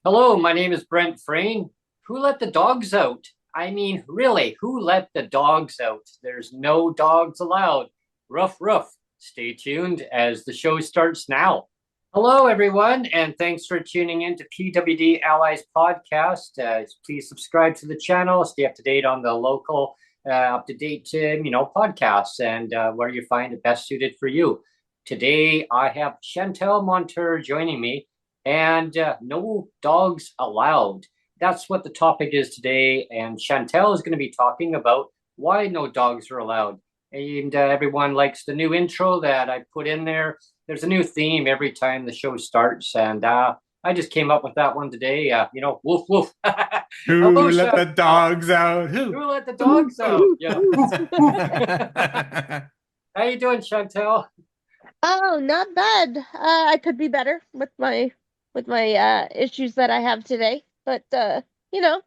Hello, my name is Brent Frain. Who let the dogs out? I mean, really, who let the dogs out? There's no dogs allowed. Ruff, ruff. Stay tuned as the show starts now. Hello, everyone, and thanks for tuning in to PWD Allies podcast. Please subscribe to the channel, stay up to date on the local, up to date, podcasts and where you find it best suited for you. Today, I have Chantelle Montour joining me and no dogs allowed. That's what the topic is today. And Chantelle is going to be talking about why no dogs are allowed. And everyone likes the new intro that I put in there. There's a new theme every time the show starts. And I just came up with that one today. Woof, woof. Who Hello, let the Chantelle. dogs out? Who? Who let the Who? dogs out? Who? Yeah. Who? How you doing, Chantelle? Oh, not bad. I could be better with my issues that I have today, but you know,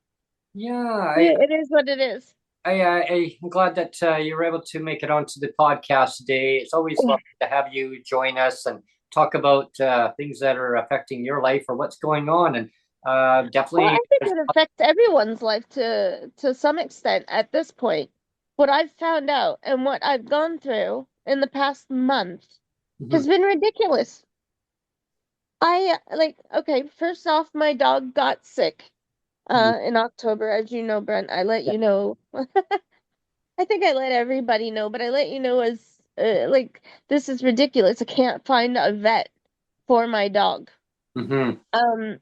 Yeah, it is what it is. I'm glad that you were able to make it onto the podcast today. It's always lovely to have you join us and talk about things that are affecting your life or what's going on. And Well, definitely, I think it affects everyone's life to some extent at this point. What I've found out and what I've gone through in the past month Mhm. has been ridiculous. Okay, first off, my dog got sick in October, as you know, Brent. I let you know. I think I let everybody know, but I let you know as this is ridiculous. I can't find a vet for my dog. Mhm. Um,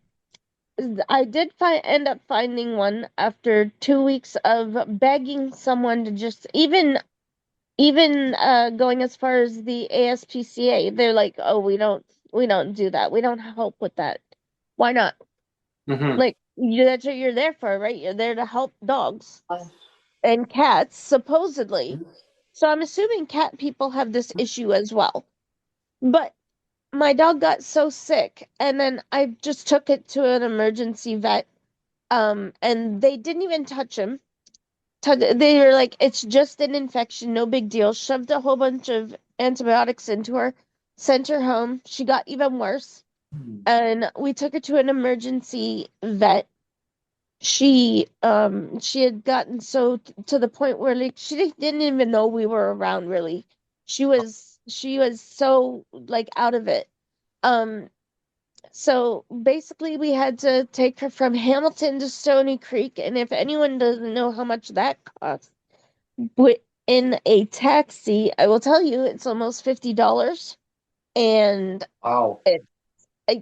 I did end up finding one after 2 weeks of begging someone to just even going as far as the ASPCA. They're like, "Oh, we don't do that. We don't help with that. Why not? Mhm. Like, that's what you're there for, right? You're there to help dogs and cats, supposedly." So I'm assuming cat people have this issue as well. But my dog got so sick, and then I just took it to an emergency vet. And they didn't even touch him. They were like, "It's just an infection, no big deal." Shoved a whole bunch of antibiotics into her, sent her home. She got even worse, and we took her to an emergency vet. She had gotten to the point where like didn't even know we were around really. She was so like out of it. Um so basically we had to take her from Hamilton to Stony Creek, and if anyone doesn't know how much that costs, but in a taxi, I will tell you it's almost $50. And Wow.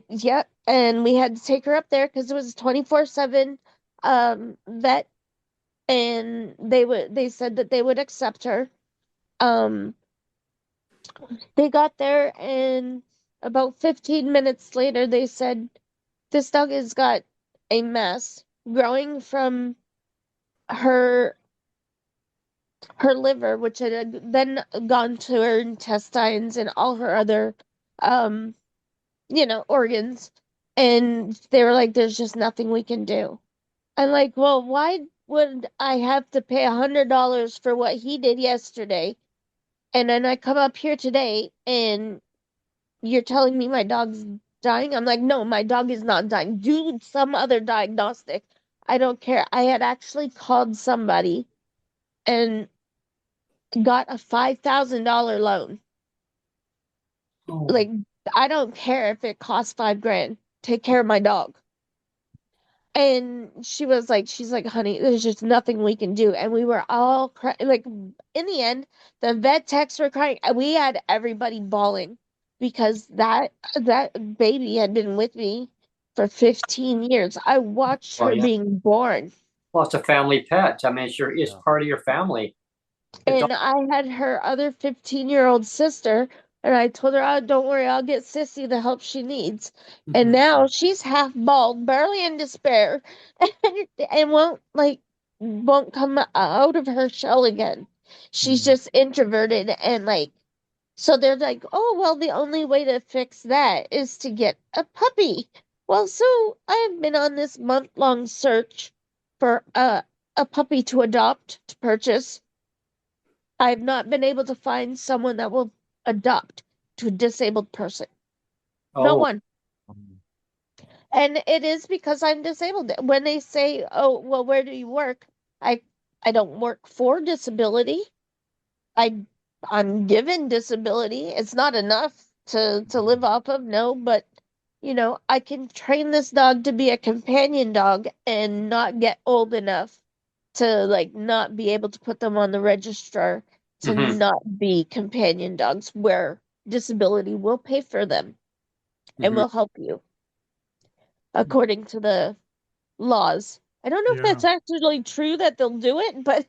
yeah, and we had to take her up there because it was a 24/7 vet, and they said that they would accept her. Um, they got there, and about 15 minutes later, they said this dog has got a mess growing from her her liver, which had then gone to her intestines and all her other um organs. And they were like, "There's just nothing we can do." I'm like, "Well, why would I have to pay $100 for what he did yesterday? And then I come up here today and you're telling me my dog's dying?" I'm like, "No, my dog is not dying. Do some other diagnostic. I don't care." I had actually called somebody and got a $5,000 loan. Oh. Like, I don't care if it costs 5 grand. Take care of my dog. And she's like, "Honey, there's just nothing we can do." And we were all crying. Like, in the end, the vet techs were crying. And we had everybody bawling because that baby had been with me for 15 years. I watched Well, her yeah. being born. Well, it's a family pet. I mean, it's Yeah. part of your family. The dog. And I had her other 15-year-old sister, and I told her, "Oh, don't worry, I'll get Sissy the help she needs." And Mhm. now she's half bald, barely in despair, and won't come out of her shell again. She's Mhm. just introverted and so they're like, "Oh, well, the only way to fix that is to get a puppy." Well, so I've been on this month-long search for a puppy to adopt, to purchase. I've not been able to find someone that will adopt to a disabled person. Not Oh, one. And it is because I'm disabled. When they say, "Oh, well, where do you work?" I I don't work for disability. I I'm given disability. It's not enough to live off of, no, but I can train this dog to be a companion dog and not get old enough to like not be able to put them on the registrar to Hmm. not be companion dogs where disability will pay for them and Hmm. will help you according to the laws. I don't know if Yeah. that's actually true that they'll do it, but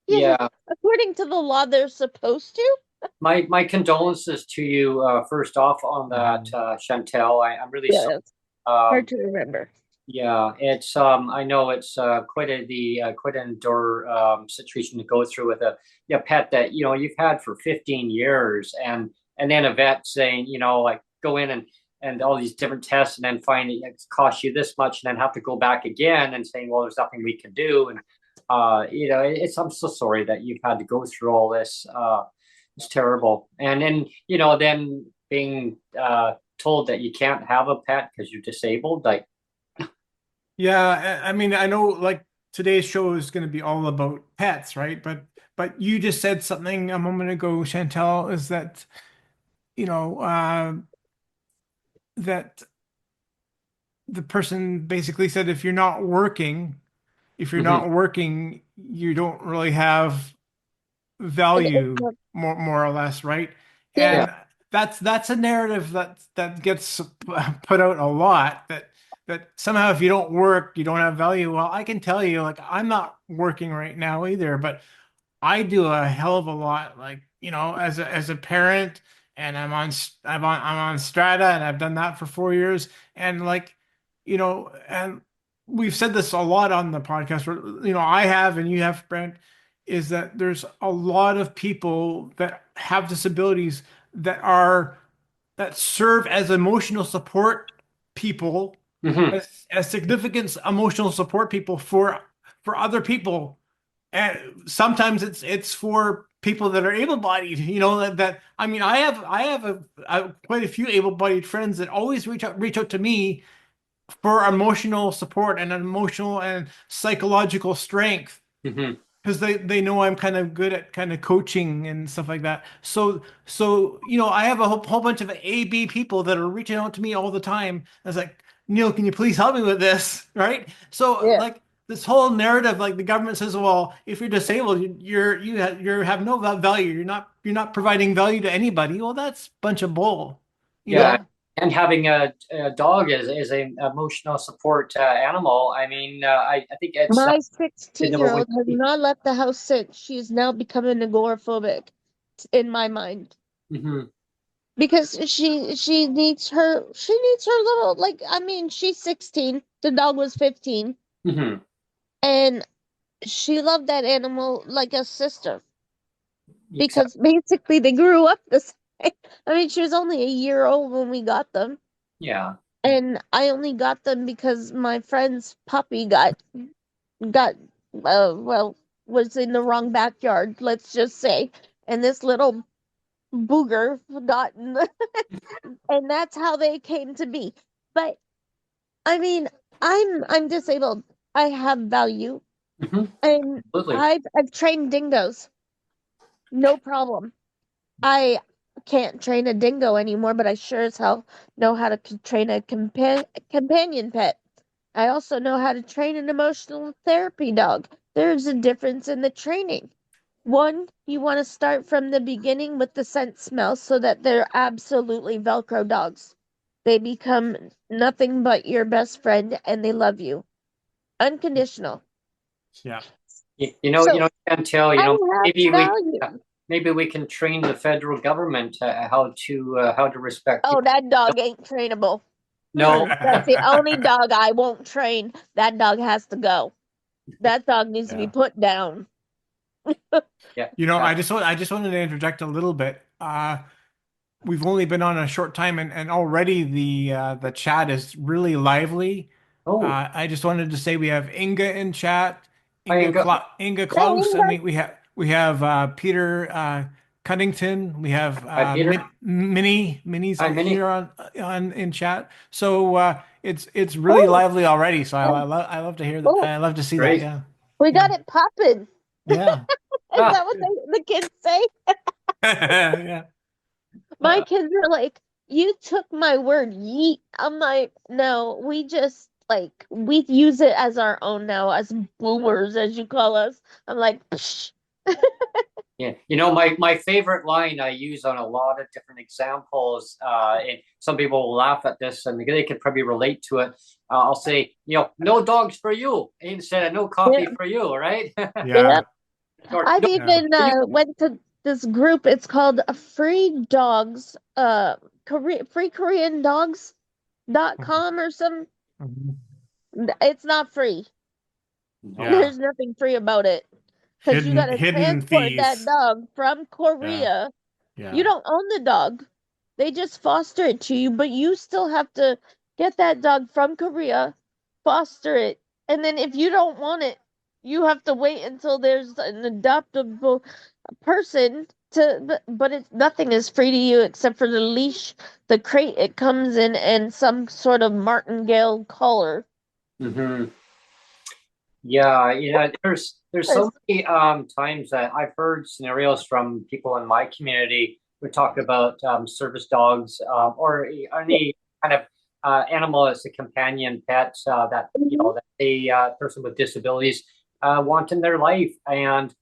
Yeah. according to the law, they're supposed to. My condolences to you, first off on that, Mhm. Chantelle. I'm really Yeah, sorry. it's hard Um, to remember. yeah, it's I know it's quite an endure situation to go through with a pet that you've had for 15 years, and then a vet saying like go in and all these different tests, and then find it costs you this much, and then have to go back again and saying, well, there's nothing we can do. And it's I'm so sorry that you've had to go through all this. It's terrible. And then then being told that you can't have a pet because you're disabled, like. Yeah, I mean, I know like today's show is going to be all about pets, right? But you just said something a moment ago, Chantel, is that you know that the person basically said if you're Mhm. not working, you don't really have And value, more or less, right? yeah, Yeah. And that's a narrative that gets put out a lot, that somehow if you don't work, you don't have value. Well, I can tell you, like, I'm not working right now either, but I do a hell of a lot, like, as a parent, and I'm on Strata, and I've done that for 4 years, and like, and we've said this a lot on the podcast, where, I have and you have, Brent, is that there's a lot of people that have disabilities that are that serve as emotional support people, Hmm. as significant emotional support people for other people, and sometimes it's for people that are able-bodied, that I mean, I have quite a few able-bodied friends that always reach out to me for emotional support and emotional and psychological strength, Hmm. because they know I'm kind of good at kind of coaching and stuff like that. So I have a whole bunch of AB people that are reaching out to me all the time. I was like, Neil, can you please help me with this? Right? So, yeah. like, this whole narrative, like, the government says, well, if you're disabled, you have no value. You're not providing value to anybody. Well, that's a bunch of bull. You Yeah. know? And having a dog is an emotional support animal. I mean, I think My the number one 16-year-old has key. not left the house since. She is now becoming agoraphobic in my mind Hmm. because she needs her little, like, I mean, she's 16. The dog was 15, Hmm. and she loved that animal like a sister because Exactly. basically they grew up the same. I mean, she was only a year old when we got them, Yeah. and I only got them because my friend's puppy got well, was in the wrong backyard, let's just say, and this little booger got in the, and that's how they came to be. But I mean, I'm disabled. I have value, Hmm. and Absolutely. I've trained dingoes, no problem. I can't train a dingo anymore, but I sure as hell know how to train a companion pet. I also know how to train an emotional therapy dog. There's a difference in the training. One, you want to start from the beginning with the scent smell so that they're absolutely Velcro dogs. They become nothing but your best friend and they love you. Unconditional. Yeah. So Chantel, I have uh, value. maybe we can train the federal government how to respect Oh, people. that dog ain't trainable. No. That's the only dog I won't train. That dog has to go. That dog needs to be Yeah. put down. Yeah. I just wanted to interject a little bit. We've only been on a short time, and already the chat is really lively. Oh, I just wanted to say we have Inga in chat, I ain't got. Inga Hey, Klaus. I mean, we have Peter. Cunnington. We have Hi, Peter. Minnie's Hi, Minnie. here on in chat. So it's really Oh, lively already. So oh, I love to hear that. oh, I love to see that. Great. Yeah, we yeah, got it popping. yeah, Is Ah, that what the kids say? yeah. My Uh, kids are like, you took my word, yeet. I'm like, no, we just like we use it as our own now, as boomers, as you call us. I'm like, psh. yeah. My favorite line I use on a lot of different examples, and some people will laugh at this and they could probably relate to it. I'll say, no dogs for you instead of no coffee Yeah, for you, right? yeah. yeah, Or I've no yeah. even for you. went to this group. It's called Free Dogs, Free Korean Dogs.com or some. Mhm. It's not free. No. Yeah. There's nothing free about it because you got to Hidden transport that fees. dog from Yeah, Korea. You yeah. don't own the dog. They just foster it to you, but you still have to get that dog from Korea, foster it, and then if you don't want it, you have to wait until there's an adoptable person to, but it's nothing is free to you except for the leash, the crate it comes in, and some sort of martingale collar. Hmm. Yeah, there's so Yes. many times that I've heard scenarios from people in my community who talk about service dogs or any kind of animal as a companion pet that Mhm. that a person with disabilities want in their life, and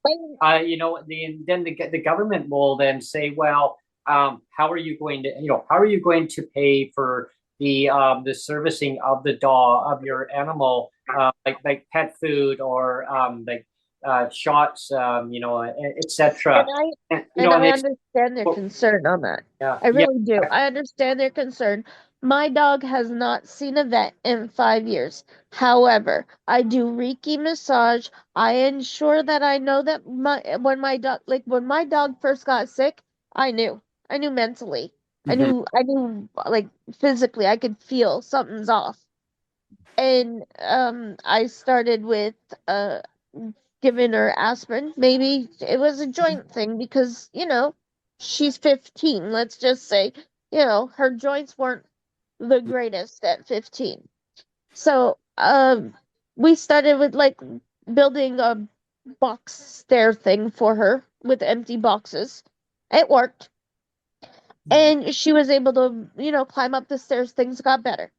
then the government will then say, well, how are you going to how are you going to pay for the servicing of the dog of your animal? Like pet food or like shots, And etc. I And and and I it's understand their well, concern on that. yeah, I yeah. really do. I understand their concern. My dog has not seen a vet in 5 years. However, I do Reiki massage. I ensure that I know that when my dog first got sick, I knew. I knew mentally. Mhm. I knew like physically. I could feel something's off. And I started with giving her aspirin. Maybe it was a joint thing because, she's 15. Let's just say, her joints weren't the greatest at 15. So, we started with like building a box stair thing for her with empty boxes. It worked. And she was able to, climb up the stairs. Things got better.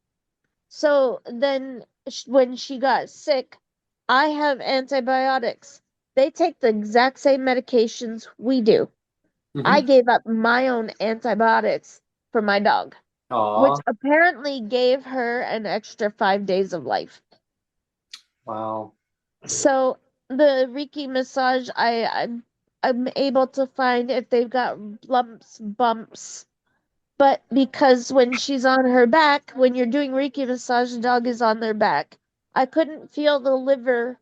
So then when she got sick, I have antibiotics. They take the exact same medications we do. I Mhm. gave up my own antibiotics for my dog, which Aw, apparently gave her an extra 5 days of life. wow. So the Reiki massage, I'm able to find if they've got lumps, bumps, but because when she's on her back, when you're doing Reiki massage, the dog is on their back. I couldn't feel the liver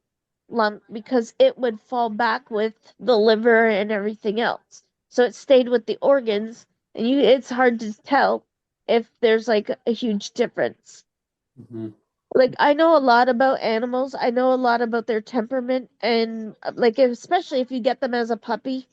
lump because it would fall back with the liver and everything else. So it stayed with the organs, and it's hard to tell if there's like a huge difference. Mhm. Like I know a lot about animals. I know a lot about their temperament and like especially if you get them as a puppy,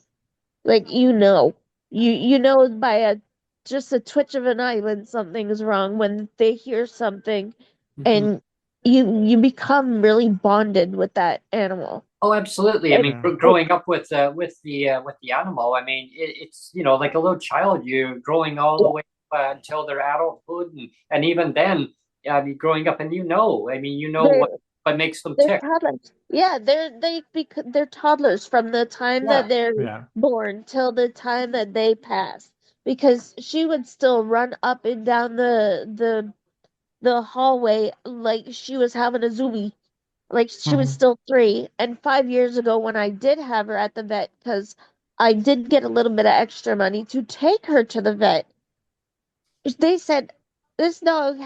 like you know by a just a twitch of an eye when something is wrong, when they hear something, Mhm. and you become really bonded with that animal. Oh, absolutely. I It, mean, Yeah. it, growing up with the animal, I mean, it's like a little child. You're growing all the way until their adulthood, and even then, you're growing up, and I mean, they're what makes them they're tick. toddlers. Yeah, they're toddlers from the time that Yeah. they're Yeah. born till the time that they pass. Because she would still run up and down the hallway like she was having a zoobie. Like she was Mhm. still 3. And 5 years ago, when I did have her at the vet, because I did get a little bit of extra money to take her to the vet, they said this dog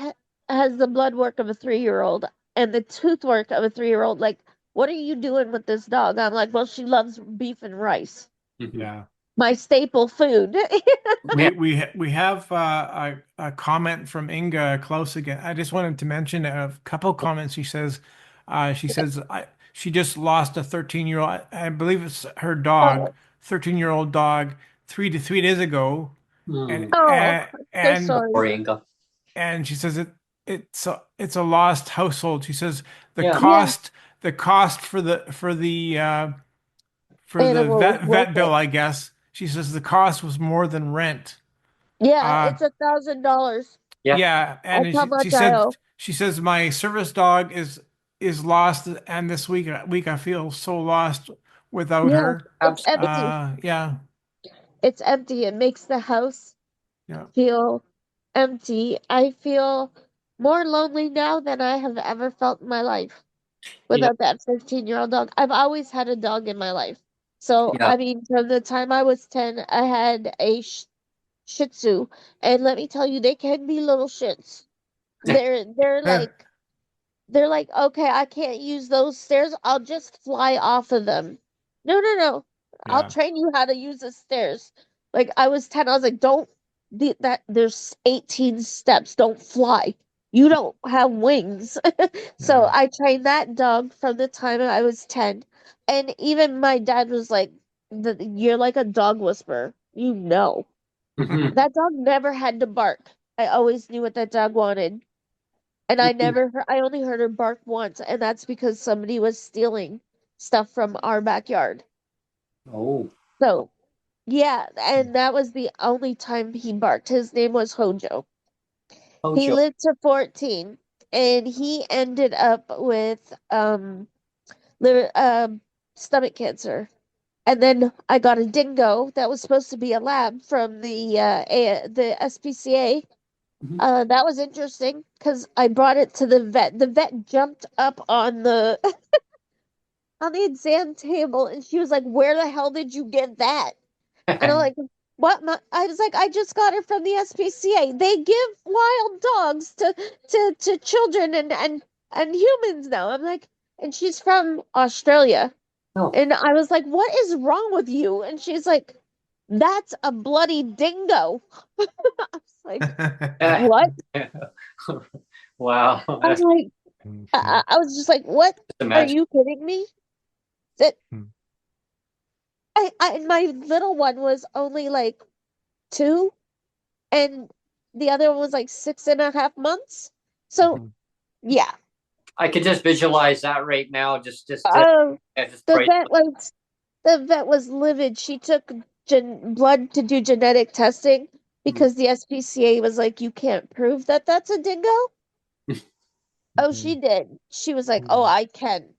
has the blood work of a 3-year-old and the tooth work of a 3-year-old. Like, what are you doing with this dog? I'm like, well, she loves beef and rice, Mhm. Yeah. my staple food. Yeah. We have a comment from Inga close again. I just wanted to mention a couple comments. She says she just lost a 13-year-old. I believe it's her dog, Oh, 13-year-old dog three days ago, and Hmm. Oh, and so and sorry. Poor Inga. and she says it's a lost household. She says the Yeah. Yeah, cost for the animal was worth vet bill, it. I guess. She says the cost was more than rent. Yeah, Uh it's $1,000. Yeah. yeah, That's and how she much I said owe. she says my service dog is lost, and this week I feel so lost without Yeah, her. it's Absolutely. empty. Yeah, It's empty. It makes the house yeah, feel empty. I feel more lonely now than I have ever felt in my life You know, without that 15-year-old dog. I've always had a dog in my life. So, yeah. I mean, from the time I was 10, I had a Shih Tzu, and let me tell you, they can be little shits. They're yeah, like they're like, okay, I can't use those stairs. I'll just fly off of them. No, no, no. I'll yeah, train you how to use the stairs. Like I was 10, I was like, don't that there's 18 steps. Don't fly. You don't have wings. So yeah. I trained that dog from the time I was 10. And even my dad was like, you're like a dog whisperer. You know. Mhm. That dog never had to bark. I always knew what that dog wanted. And I only heard her bark once, and that's because somebody was stealing stuff from our backyard. Oh, So, yeah, and that was the only time he barked. His name was Hojo. He Hojo. lived to 14, and he ended up with liver, stomach cancer. And then I got a dingo that was supposed to be a lab from the SPCA. Mhm. That was interesting because I brought it to the vet. The vet jumped up on the on the exam table and she was like, "Where the hell did you get that?" And I'm like, "What?" I was like, "I just got it from the SPCA. They give wild dogs to children and humans now." I'm like, and she's from Australia, Oh. and I was like, "What is wrong with you?" And she's like, "That's a bloody dingo." I was like, "What?" Wow. I'm That's like, Mhm. I was just like, "What? Are imagine. you kidding me?" That my little one was only like 2, and the other one was like 6.5 months. So Mhm. yeah, I could just visualize that right now. um, Yeah, just the pray. vet was the vet was livid. She took blood to do genetic testing Hmm. because the SPCA was like, "You can't prove that that's a dingo." Oh, she Mhm. did. She was like, "Oh, Mhm. I can."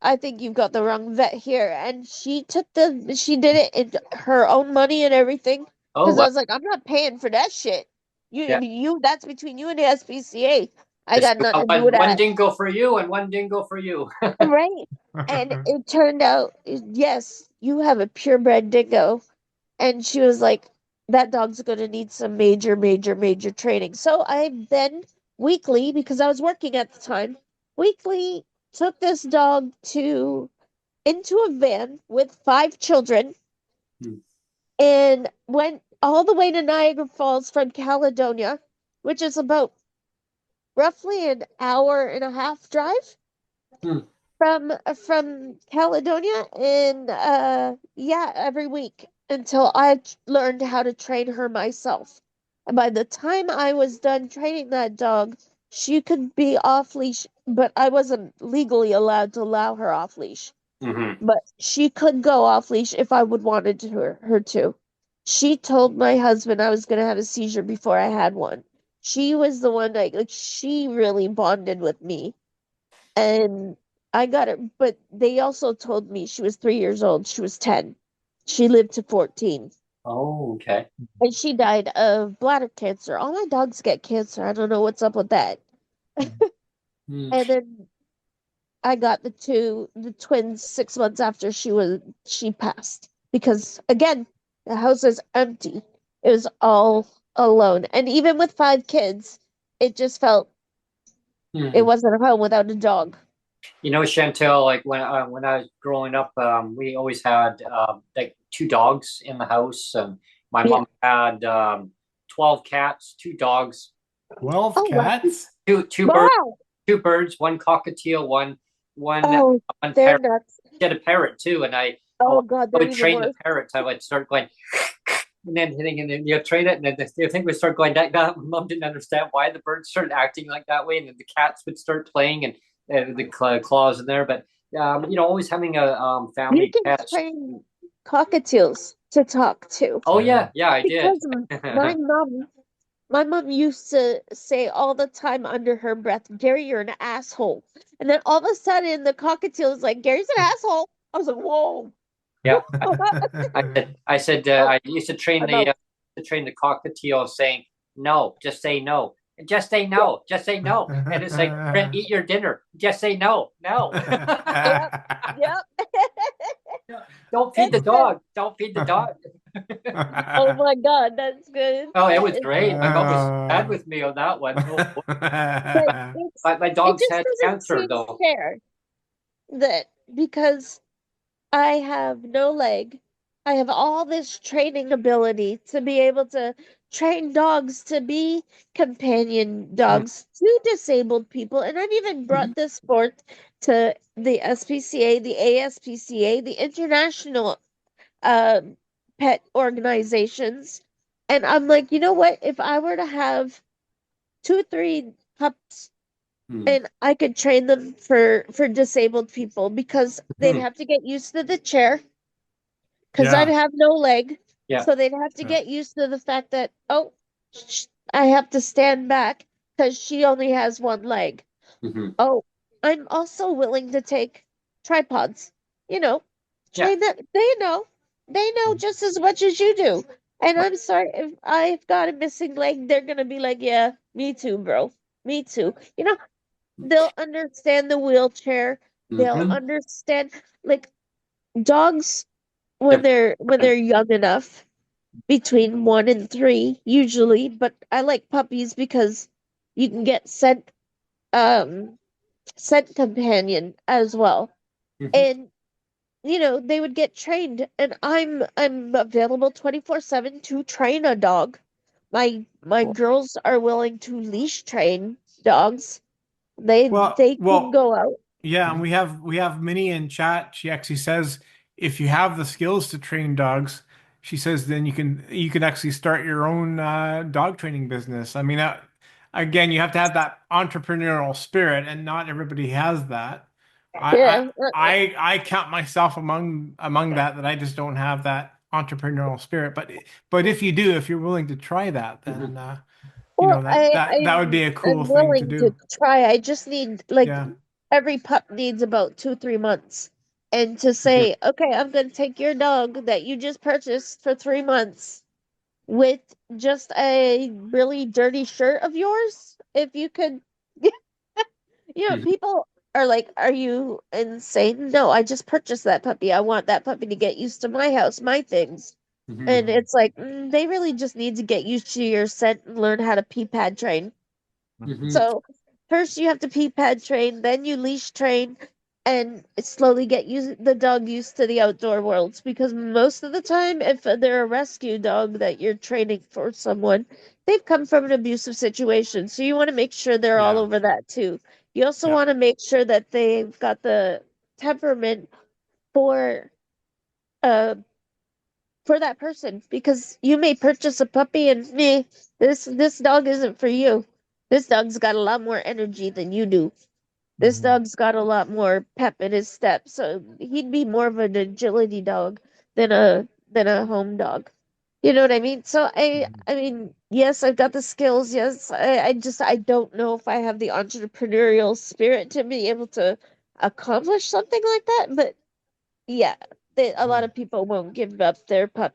I think you've got the wrong vet here. And she did it in her own money and everything. Oh, Because I well, was like, I'm not paying for that shit. yeah. That's between you and the SPCA. I Just got nothing to do with one that. dingo for you and one dingo for you. Right? And it turned out, yes, you have a purebred dingo. And she was like, that dog's going to need some major, major, major training. So I then weekly, because I was working at the time, weekly took this dog to into a van with 5 children Hmm. and went all the way to Niagara Falls from Caledonia, which is about roughly an hour and a half drive Hmm. from Caledonia. And yeah, every week until I learned how to train her myself. And by the time I was done training that dog, she could be off leash, but I wasn't legally allowed to allow her off leash. Hmm. But she could go off leash if I would wanted her to. She told my husband I was gonna have a seizure before I had one. She was the one like she really bonded with me. And I got her, but they also told me she was 3 years old. She was 10. She lived to 14. Oh, okay. And she died of bladder cancer. All my dogs get cancer. I don't know what's up with that. Hmm. And then I got the twins 6 months after she passed because again the house is empty. It was all alone, and even with 5 kids, it just felt it Hmm. wasn't a home without a dog. You know, Chantel, like when I was growing up, we always had like two dogs in the house, and my Yeah. mom had 12 cats, two dogs, 12 Oh wow. cats? two birds, Wow. one cockatiel, one Oh, one they're parrot. nuts. She had a parrot too, and Oh God, I they're would even train the worse. parrots. I would start going, and then you train it, and then the thing would start going like that. Mom didn't understand why the birds started acting like that way, and then the cats would start playing, and the claws in there. But always having a You family can pets. train cockatiels to talk too. Oh yeah, I did. Because my mom used to say all the time under her breath, Gary, you're an asshole. And then all of a sudden the cockatiel was like, Gary's an asshole. I was like, whoa. Yeah, I used I'm out. to train the cockatiel saying no, just say no, just say no, just say no, and it's like Brent, eat your dinner, just say no, no. Yep, yep. Don't feed the That's good. dog. Don't feed the dog. Oh my God, that's good. Oh, it That was is great. My mom was sad with me on that one. Oh, but my it dogs just had doesn't cancer seem though. fair that because I have no leg. I have all this training ability to be able to train dogs to be companion dogs to disabled people. And I've even brought this forth to the SPCA, the ASPCA, the international um, pet organizations. And I'm like, you know what? If I were to have 2, 3 pups Mm-hmm. and I could train them for disabled people because they'd have to get used to the chair because I'd Yeah. have no leg. Yeah. So they'd have to Yeah. get used to the fact that, oh, I have to stand back because she only has one leg. Mm-hmm. Oh, I'm also willing to take tripods, you know, Yeah. train them. They know just as much as you do. And I'm sorry, if I've got a missing leg, they're gonna be like, yeah, me too, bro. Me too. They'll understand the wheelchair. They'll Mm-hmm. understand like dogs They're when they're young enough, between 1 and 3 usually, but I like puppies because you can get um scent companion as well. mm-hmm. And they would get trained and I'm available 24/7 to train a dog. My girls are willing to leash train dogs. They Well, they can well, go out. yeah, and we have Minnie in chat. She actually says if you have the skills to train dogs, she says then you can actually start your own dog training business. I mean, again, you have to have that entrepreneurial spirit, and not everybody has that. I I Yeah. I count myself among that I just don't have that entrepreneurial spirit. But if you do, if you're willing to try that, Mm-hmm. then Well, that would be a cool I'm thing to willing to do. try. I just need like Yeah. every pup needs about 2, 3 months. And to Mm-hmm. say, okay, I'm gonna take your dog that you just purchased for 3 months with just a really dirty shirt of yours. If you could, people are like, are you insane? No, I just purchased that puppy. I want that puppy to get used to my house, my things. Mm-hmm. And it's like, they really just need to get used to your scent and learn how to pee pad train. Mm-hmm. So first you have to pee pad train, then you leash train, and slowly get the dog used to the outdoor worlds. Because most of the time, if they're a rescue dog that you're training for someone, they've come from an abusive situation. So you want to make sure they're all Yeah. over that too. You also Yeah. want to make sure that they've got the temperament for uh for that person because you may purchase a puppy and me, this dog isn't for you. This dog's got a lot more energy than you do. This Mhm. dog's got a lot more pep in his step, so he'd be more of an agility dog than a home dog. You know what I mean? So I Mhm. I mean, yes, I've got the skills. Yes, I don't know if I have the entrepreneurial spirit to be able to accomplish something like that, but yeah, a lot of people won't give up their pup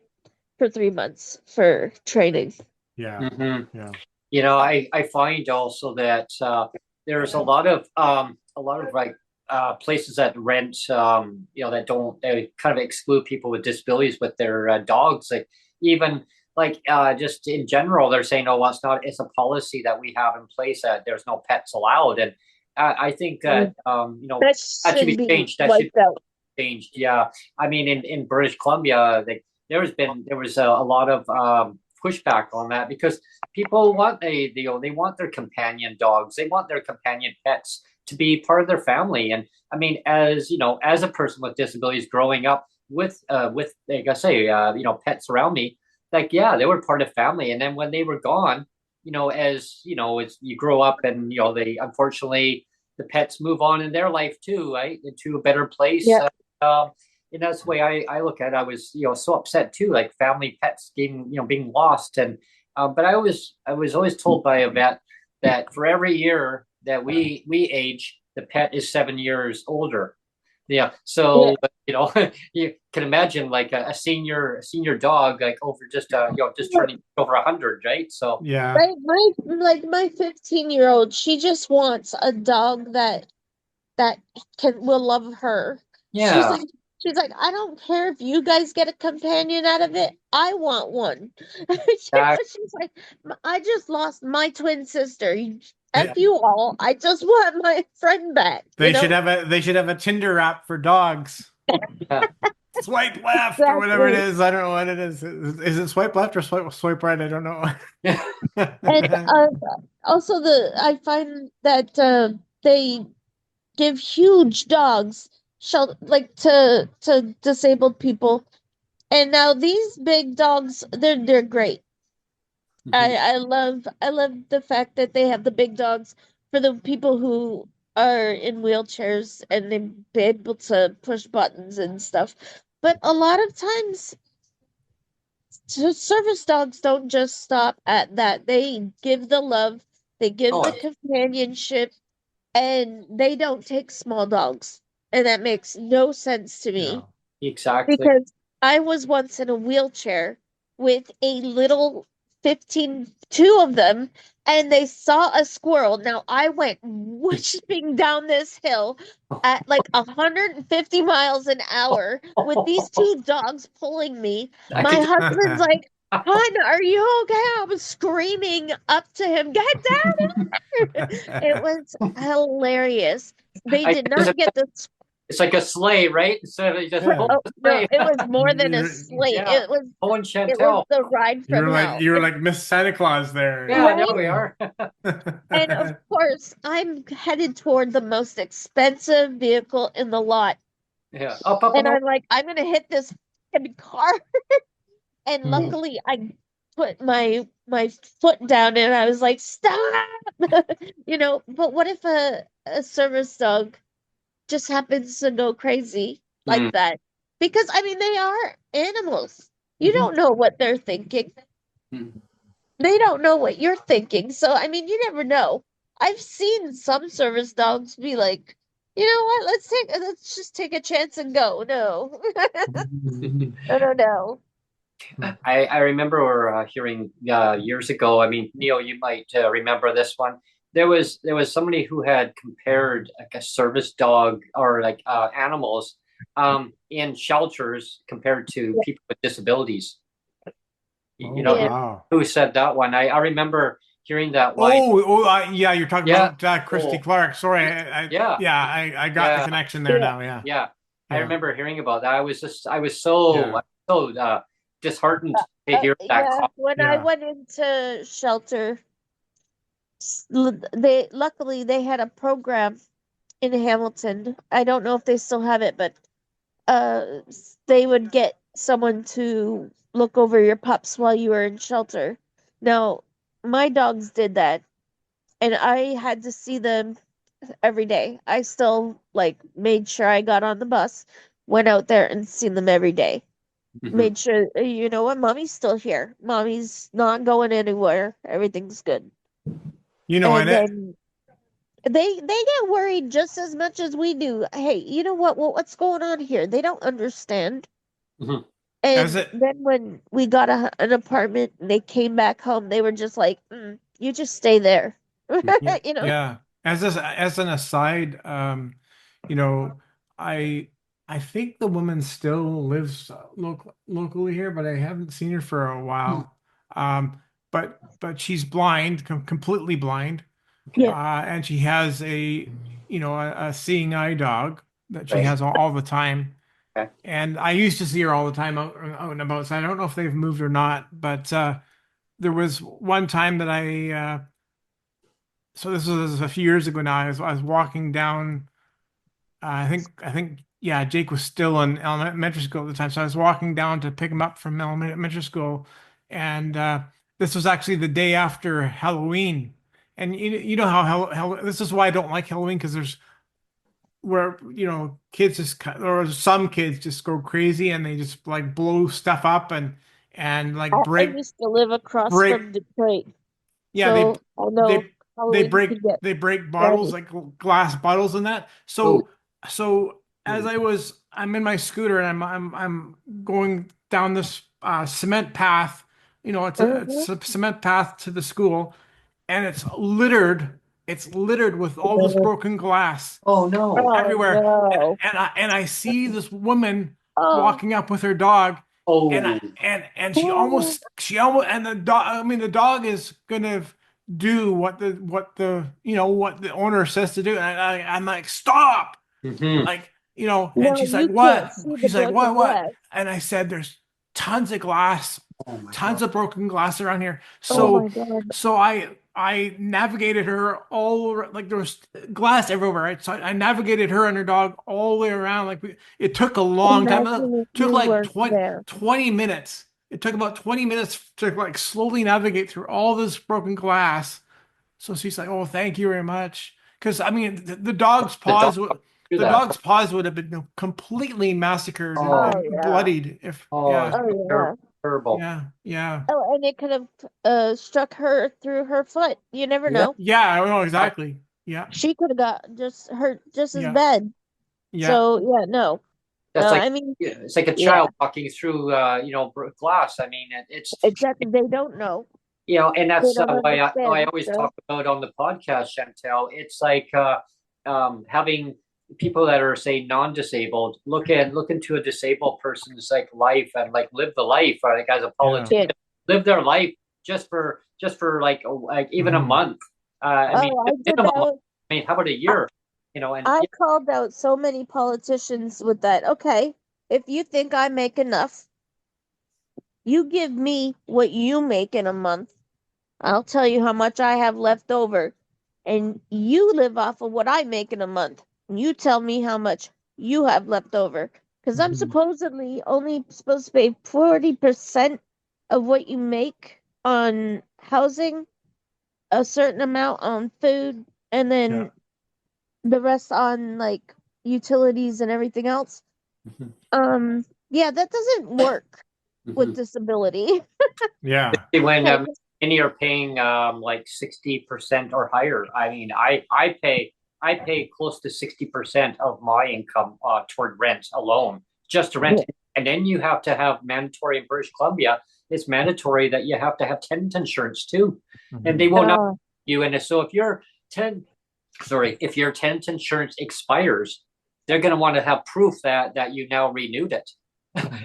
for 3 months for training. Yeah. Mm-hmm. Yeah. I find also that there's a lot of like places that rent that don't they kind of exclude people with disabilities with their dogs. Like even like just in general, they're saying, oh, well, it's a policy that we have in place that there's no pets allowed, and I think that Mm. That that should should be be changed. That should wiped out. be changed. Yeah, I mean in British Columbia, there was a lot of pushback on that because people want they want their companion dogs, they want their companion pets to be part of their family. And I mean, as a person with disabilities growing up, with like I say, pets around me, like yeah, they were part of family. And then when they were gone, as you grow up, and they unfortunately the pets move on in their life too, right, into a better place. Yeah. And that's the way I look at it. I was so upset too, like family pets being lost. And but I was always told by a vet that for every year that we age, the pet is 7 years older. Yeah. Yeah. So you can imagine like a senior dog, like over just turning over 100, right? So Yeah. My 15-year-old, she just wants a dog that can will love her. She's yeah, like she's like, I don't care if you guys get a companion out of it. I want one. that, She's like, I just lost my twin sister. F They, you all. I just want my friend back, you know? they should have a Tinder app for dogs. yeah. Swipe left or whatever it Exactly. is. I don't know what it is. Is it swipe left or swipe right? I don't know. And also I find that they give huge dogs like to disabled people. And now these big dogs, they're great. Mhm. I love the fact that they have the big dogs for the people who are in wheelchairs and they be able to push buttons and stuff. But a lot of times, service dogs don't just stop at that. They give the love, they give the Oh, companionship, and they don't take small dogs. And that makes no sense to Yeah. me. exactly. Because I was once in a wheelchair with a little 15, two of them, and they saw a squirrel. Now I went whooshing down this hill at like 150 miles an hour with these two dogs pulling me. I My could just, husband's like, Hon, are you okay? I was screaming up to him, get down. It was hilarious. They I did could just, not get the it's like a sleigh, right? So you just Yeah. pull Oh the no, sleigh. it was more than a You're, sleigh. Yeah, Owen It was Chantelle. the ride from hell. you were like Miss Santa Claus there. Yeah, Right? there we are. And of course, I'm headed toward the most expensive vehicle in the lot. Yeah, up, up, And and over. I'm like, I'm gonna hit this fucking car. And Hmm. luckily I put my foot down and I was like, stop. But what if a service dog just happens to go crazy like Mm. that? Because I mean they are animals. You Mhm. don't know what they're thinking. Mm. They don't know what you're thinking. So, I mean, you never know. I've seen some service dogs be like, you know what? Let's just take a chance and go. No, no, no, no. I remember hearing years ago. I mean, Neil, you might remember this one. There was somebody who had compared like a service dog or like animals in shelters compared to people with disabilities. Oh You know Yeah, wow. who said that one? I remember hearing that line. Yeah, you're talking Yeah. about Christy Oh, Clark. Sorry, yeah. I got the Yeah. connection there yeah. now. Yeah, Yeah. I yeah, remember hearing about that. I was so disheartened to hear that Yeah, call. when I yeah. went into shelter, they luckily they had a program in Hamilton. I don't know if they still have it, but they would get someone to look over your pups while you were in shelter. Now, my dogs did that, and I had to see them every day. I still like made sure I got on the bus, went out there and seen them every day. Mhm. Made sure, you know what, mommy's still here. Mommy's not going anywhere. Everything's good. You know, And then they get worried just as much as we do. Hey, you know what? Well, what's going on here? They don't understand. Mhm. as And it then when we got an apartment and they came back home, they were just like, you just stay there. Yeah, You know? yeah. As an aside, you know, I I think the woman still lives locally here, but I haven't seen her for a Hmm. while. But she's blind, completely blind, Yeah. Okay. and she has a seeing eye dog that she Right. has all the time. Okay. And I used to see her all the time out and about. So I don't know if they've moved or not, but there was one time that so this was a few years ago now. I was walking down. I think yeah, Jake was still in elementary school at the time. So I was walking down to pick him up from elementary school. And this was actually the day after Halloween. And you know how this is why I don't like Halloween, because there's where, kids just, or some kids just go crazy and they just like blow stuff up and like I used to live across break from Detroit, yeah, they so I know they they Halloween break can get they break bottles, rowdy. like glass bottles and that. Oh, So as mm, I'm in my scooter and I'm going down this cement path. It's Mhm. a cement path to the school, and it's littered with all this broken glass oh no. Oh everywhere. no. And I see this woman Oh. walking up with her dog, Oh. and she almost, and the dog, I mean, the dog is gonna do what the owner says to do. And I'm like, stop. Hmm. Like, and No, she's like, you what? can't see the She's like, broken what? glass. And I said, there's tons of glass, Oh my tons God. of broken glass around here. Oh Oh. my God. So I navigated her all over, like there was glass everywhere, right? So I navigated her and her dog all the way around. Like it took a long time. It Imagine if took you like weren't there. 20 minutes. It took about 20 minutes to like slowly navigate through all this broken glass. So she's like, "Oh, thank you very much." Because I mean, The dog do the that. dog's paws would have been completely massacred Oh. Oh and yeah. bloodied if, Oh, yeah, it's Oh so terrible. yeah. Terrible. yeah, yeah, Oh, and it could have struck her through her foot. You never Yeah. know. yeah. I know exactly. Yeah, She could have got just hurt just as yeah, bad. yeah. So yeah, no. That's No, like, I mean, yeah, it's like a yeah, child walking through, glass. I mean, it's, exactly. They don't know. and They that's don't why I understand. always So talk about on the podcast, Chantel. It's like having people that are, say, non-disabled look into a disabled person's like life and like live the life, or like as a Yeah. politician, yeah. live their life just for like even a Hmm. month. I mean, Oh, I did minimum. that. I mean, how about a I, year? And I yeah, called out so many politicians with that. Okay, if you think I make enough, you give me what you make in a month. I'll tell you how much I have left over. And you live off of what I make in a month. And you tell me how much you have left over. Because I'm Hmm. supposedly only supposed to pay 40% of what you make on housing, a certain amount on food, and Yeah. then the rest on like utilities and everything else. mhm, Yeah, that doesn't work with mhm. disability. Yeah. When Okay. many are paying like 60% or higher. I mean, I pay close to 60% of my income toward rent alone, just to rent. Yeah. And then you have to have mandatory in British Columbia. It's mandatory that you have to have tenant insurance too, and they Hmm. won't Uh, you. And so if your tenant insurance expires, they're going to want to have proof that you now renewed it.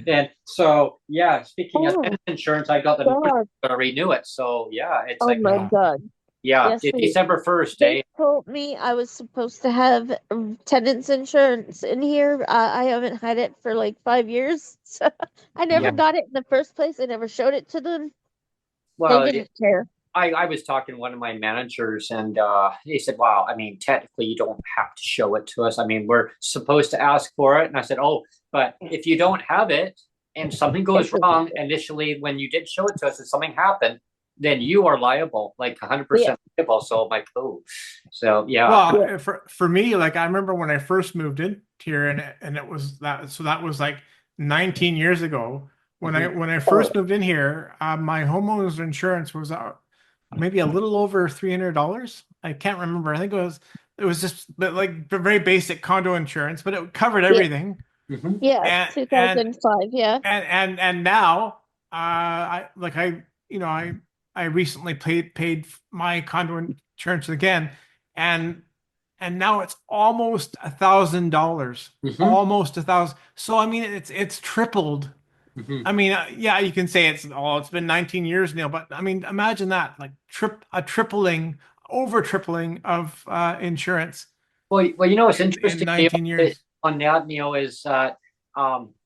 And so, yeah, speaking of oh, tenant insurance, I got the notice God. to renew it. So, yeah, it's Oh like, my Yeah. God. yeah, Yes, December 1st, they eh? told me I was supposed to have tenants insurance in here. I haven't had it for like 5 years. So I never Yeah. got it in the first place. I never showed it to them. They Well, didn't care. I was talking to one of my managers, and he said, "Wow, I mean, technically, you don't have to show it to us. I mean, we're supposed to ask for it." And I said, "Oh, but if you don't have it and something goes It's a, wrong initially when you did show it to us and something happened, then you are liable, like yeah, 100% liable." So I'm like, "Oh, so yeah." Well, yeah, for me, like I remember when I first moved in here, and it was that. So that was like 19 years ago. Mhm. When I oh, first moved in here, my homeowner's insurance was maybe a little over $300. I can't remember. I think it was just like very basic condo insurance, but it covered yeah, everything. Mhm. yeah. And and 2005. Yeah, and now, I recently paid my condo insurance again, and now it's almost $1,000, Mhm. almost 1,000. So I mean, it's tripled. Mhm. I mean, yeah, you can say it's been 19 years now, but I mean, imagine that, like a tripling, over tripling of insurance Well, what's in interesting, 19 years. on that, is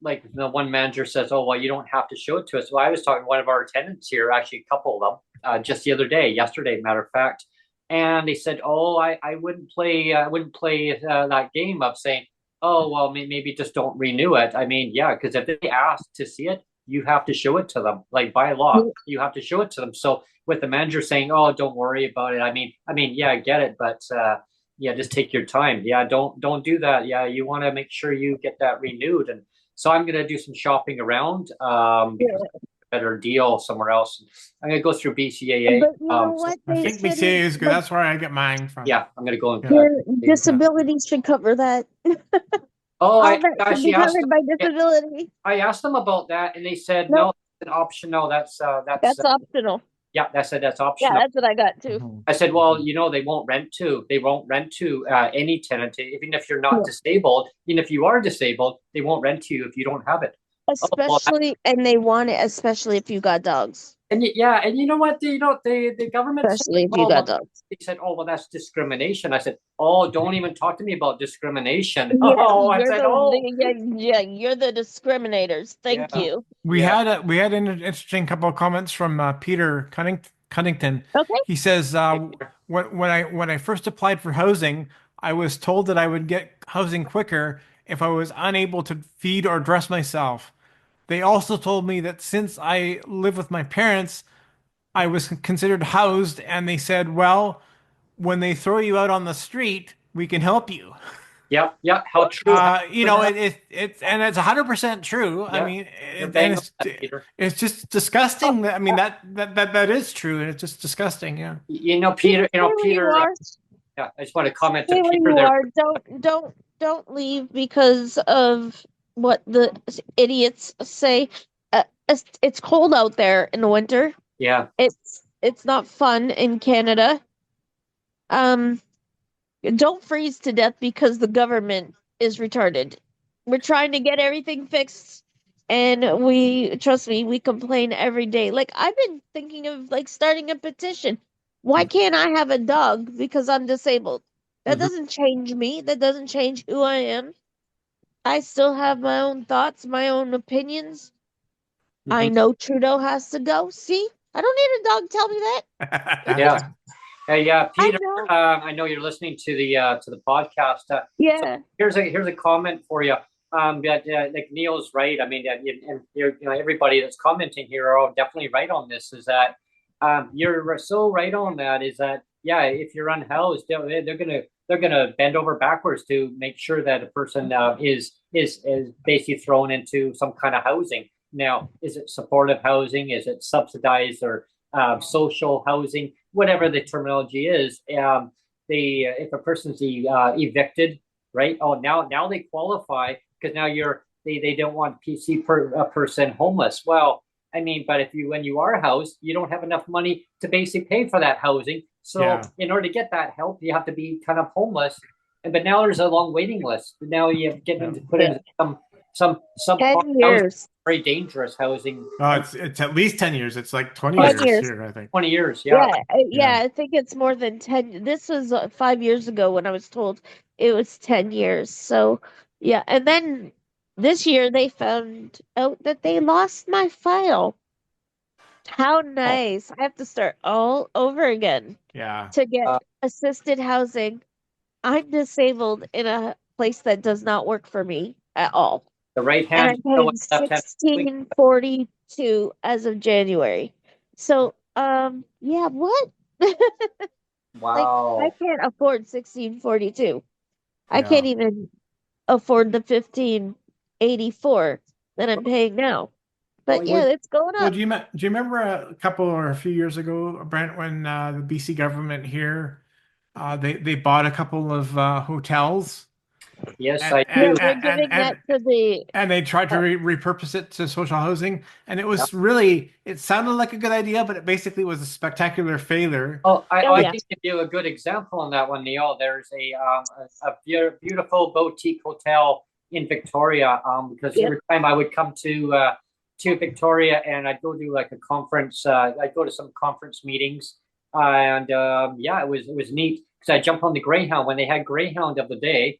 like the one manager says, "Oh, well, you don't have to show it to us." Well, I was talking to one of our tenants here, actually, a couple of them, just the other day, yesterday, matter of fact, and they said, "Oh, I wouldn't play that game of saying." oh, well, maybe just don't renew it. I mean, yeah, because if they ask to see it, you have to show it to them. Like by law, you have to show it to them. So with the manager saying, "Oh, don't worry about it," yeah, I get it, but yeah, just take your time. Yeah, don't do that. Yeah, you want to make sure you get that renewed. And so I'm gonna do some shopping around because Yeah. better deal somewhere else. I'm gonna go through BCAA. But you know what I they think said BCA is is good. like That's where I get mine from. yeah, I'm gonna go and Yeah. your yeah. disability should cover that. Oh, All I that should actually be asked covered by them, disability. I asked them about that, and they said no, Nope, it's an option. No, that's that's optional. yeah, that's Yeah, optional. that's what I got too. Mhm. I said, well, they won't rent to any tenant, even if you're not Yeah. disabled. Even if you are disabled, they won't rent to you if you don't have it. Oh, well, Especially, and they want it, especially if you got dogs. yeah, and you know what? The government said, Especially if you oh, got well, dogs. they said, oh, well, that's discrimination. I said, oh, don't even talk to me about discrimination. Yeah, Oh, I you're said, oh, yeah, you're the discriminators. Thank yeah, you. yeah, We had an interesting couple of comments from Peter Cunnington. Okay. He says when I first applied for housing, I was told that I would get housing quicker if I was unable to feed or dress myself. They also told me that since I live with my parents, I was considered housed, and they said, well, when they throw you out on the street, we can help you. yeah, yeah. How true? How You true know, that? it's and it's 100% true. I Yeah, mean, you're and bang on that, Peter. it's just disgusting. That I mean, that is true, and it's just disgusting. Yeah. Peter, Peter, stay where you Peter. are. Yeah, I just want to comment to Stay where Peter you there. are. Don't leave because of what the idiots say. It's cold out there in the winter. Yeah, It's not fun in Canada. Um, don't freeze to death because the government is retarded. We're trying to get everything fixed, and we trust me, we complain every day. Like I've been thinking of like starting a petition. Why can't I have a dog because I'm disabled? That hmm doesn't change me. That doesn't change who I am. I still have my own thoughts, my own opinions. I hmm know Trudeau has to go. See, I don't need a dog tell me that. It yeah. just Hey, I Peter. know. I know you're listening to the podcast. So Yeah. here's a comment for you. Like Neil's right. I mean, and everybody that's commenting here are all definitely right on this. Is that you're so right on that? Is that yeah? If you're unhoused, they're gonna bend over backwards to make sure that a person is basically thrown into some kind of housing. Now, is it supportive housing? Is it subsidized or social housing? Whatever the terminology is, if a person's evicted, right? Oh, now they qualify because now they don't want a person homeless. Well, I mean, but if you when you are housed, you don't have enough money to basically pay for that housing. So Yeah. in order to get that help, you have to be kind of homeless. And but now there's a long waiting list. Now you have to get Yeah. into put Yeah. into some subpar 10 housing, years. very dangerous housing. It's at least 10 years. It's like 20 Oh, 10 it's years years. here, I think. 20 years. Yeah, Yeah. yeah, Yeah. I think it's more than 10. This was 5 years ago when I was told it was 10 years. So, yeah. And then this year they found out that they lost my file. How Oh, nice. I have to start all over again Yeah. to get uh, assisted housing. I'm disabled in a place that does not work for me at all. the right And hand, I'm paying left hand. 1642 as of January. So, yeah, what? Like I Wow. can't afford 1642. I Yeah. can't even afford the 1584 that I'm paying now. Well, But yeah, it's going Well, up. do you remember a couple or a few years ago, Brent, when the BC government here they bought a couple of hotels yes, and I Yeah, do. and they're and giving that and to the and they tried to uh, repurpose it to social housing, and it Yeah. was really it sounded like a good idea, but it basically was a spectacular failure. oh I yeah. can give you a good example on that one, Neil. There's a beautiful boutique hotel in Victoria. Because Yep. every time I would come to Victoria and I'd go do like a conference, I'd go to some conference meetings, and yeah, it was neat because I jumped on the Greyhound when they had Greyhound of the day.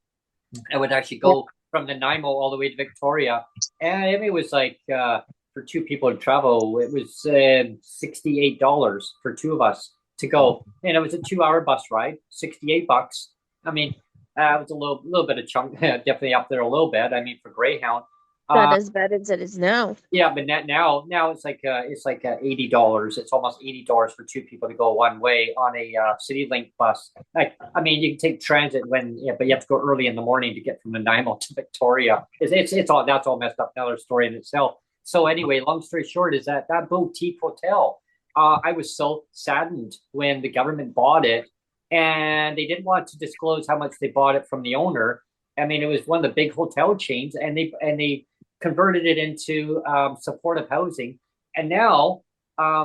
I would actually Yep. go from Nanaimo all the way to Victoria, and it was like for two people to travel, it was $68 for two of us to go, and it was a 2 hour bus ride, $68. I mean, It was a little bit of chunk, definitely up there a little bit. I mean, for Greyhound. Not Uh, as bad as it is now. yeah, but now it's like $80. It's almost $80 for two people to go one way on a CityLink bus. Like, I mean, you can take transit when, yeah, but you have to go early in the morning to get from Nanaimo to Victoria. It's all that's all messed up. Another story in itself. So anyway, long story short is that boutique hotel. I was so saddened when the government bought it, and they didn't want to disclose how much they bought it from the owner. I mean, it was one of the big hotel chains, and they converted it into supportive housing. And now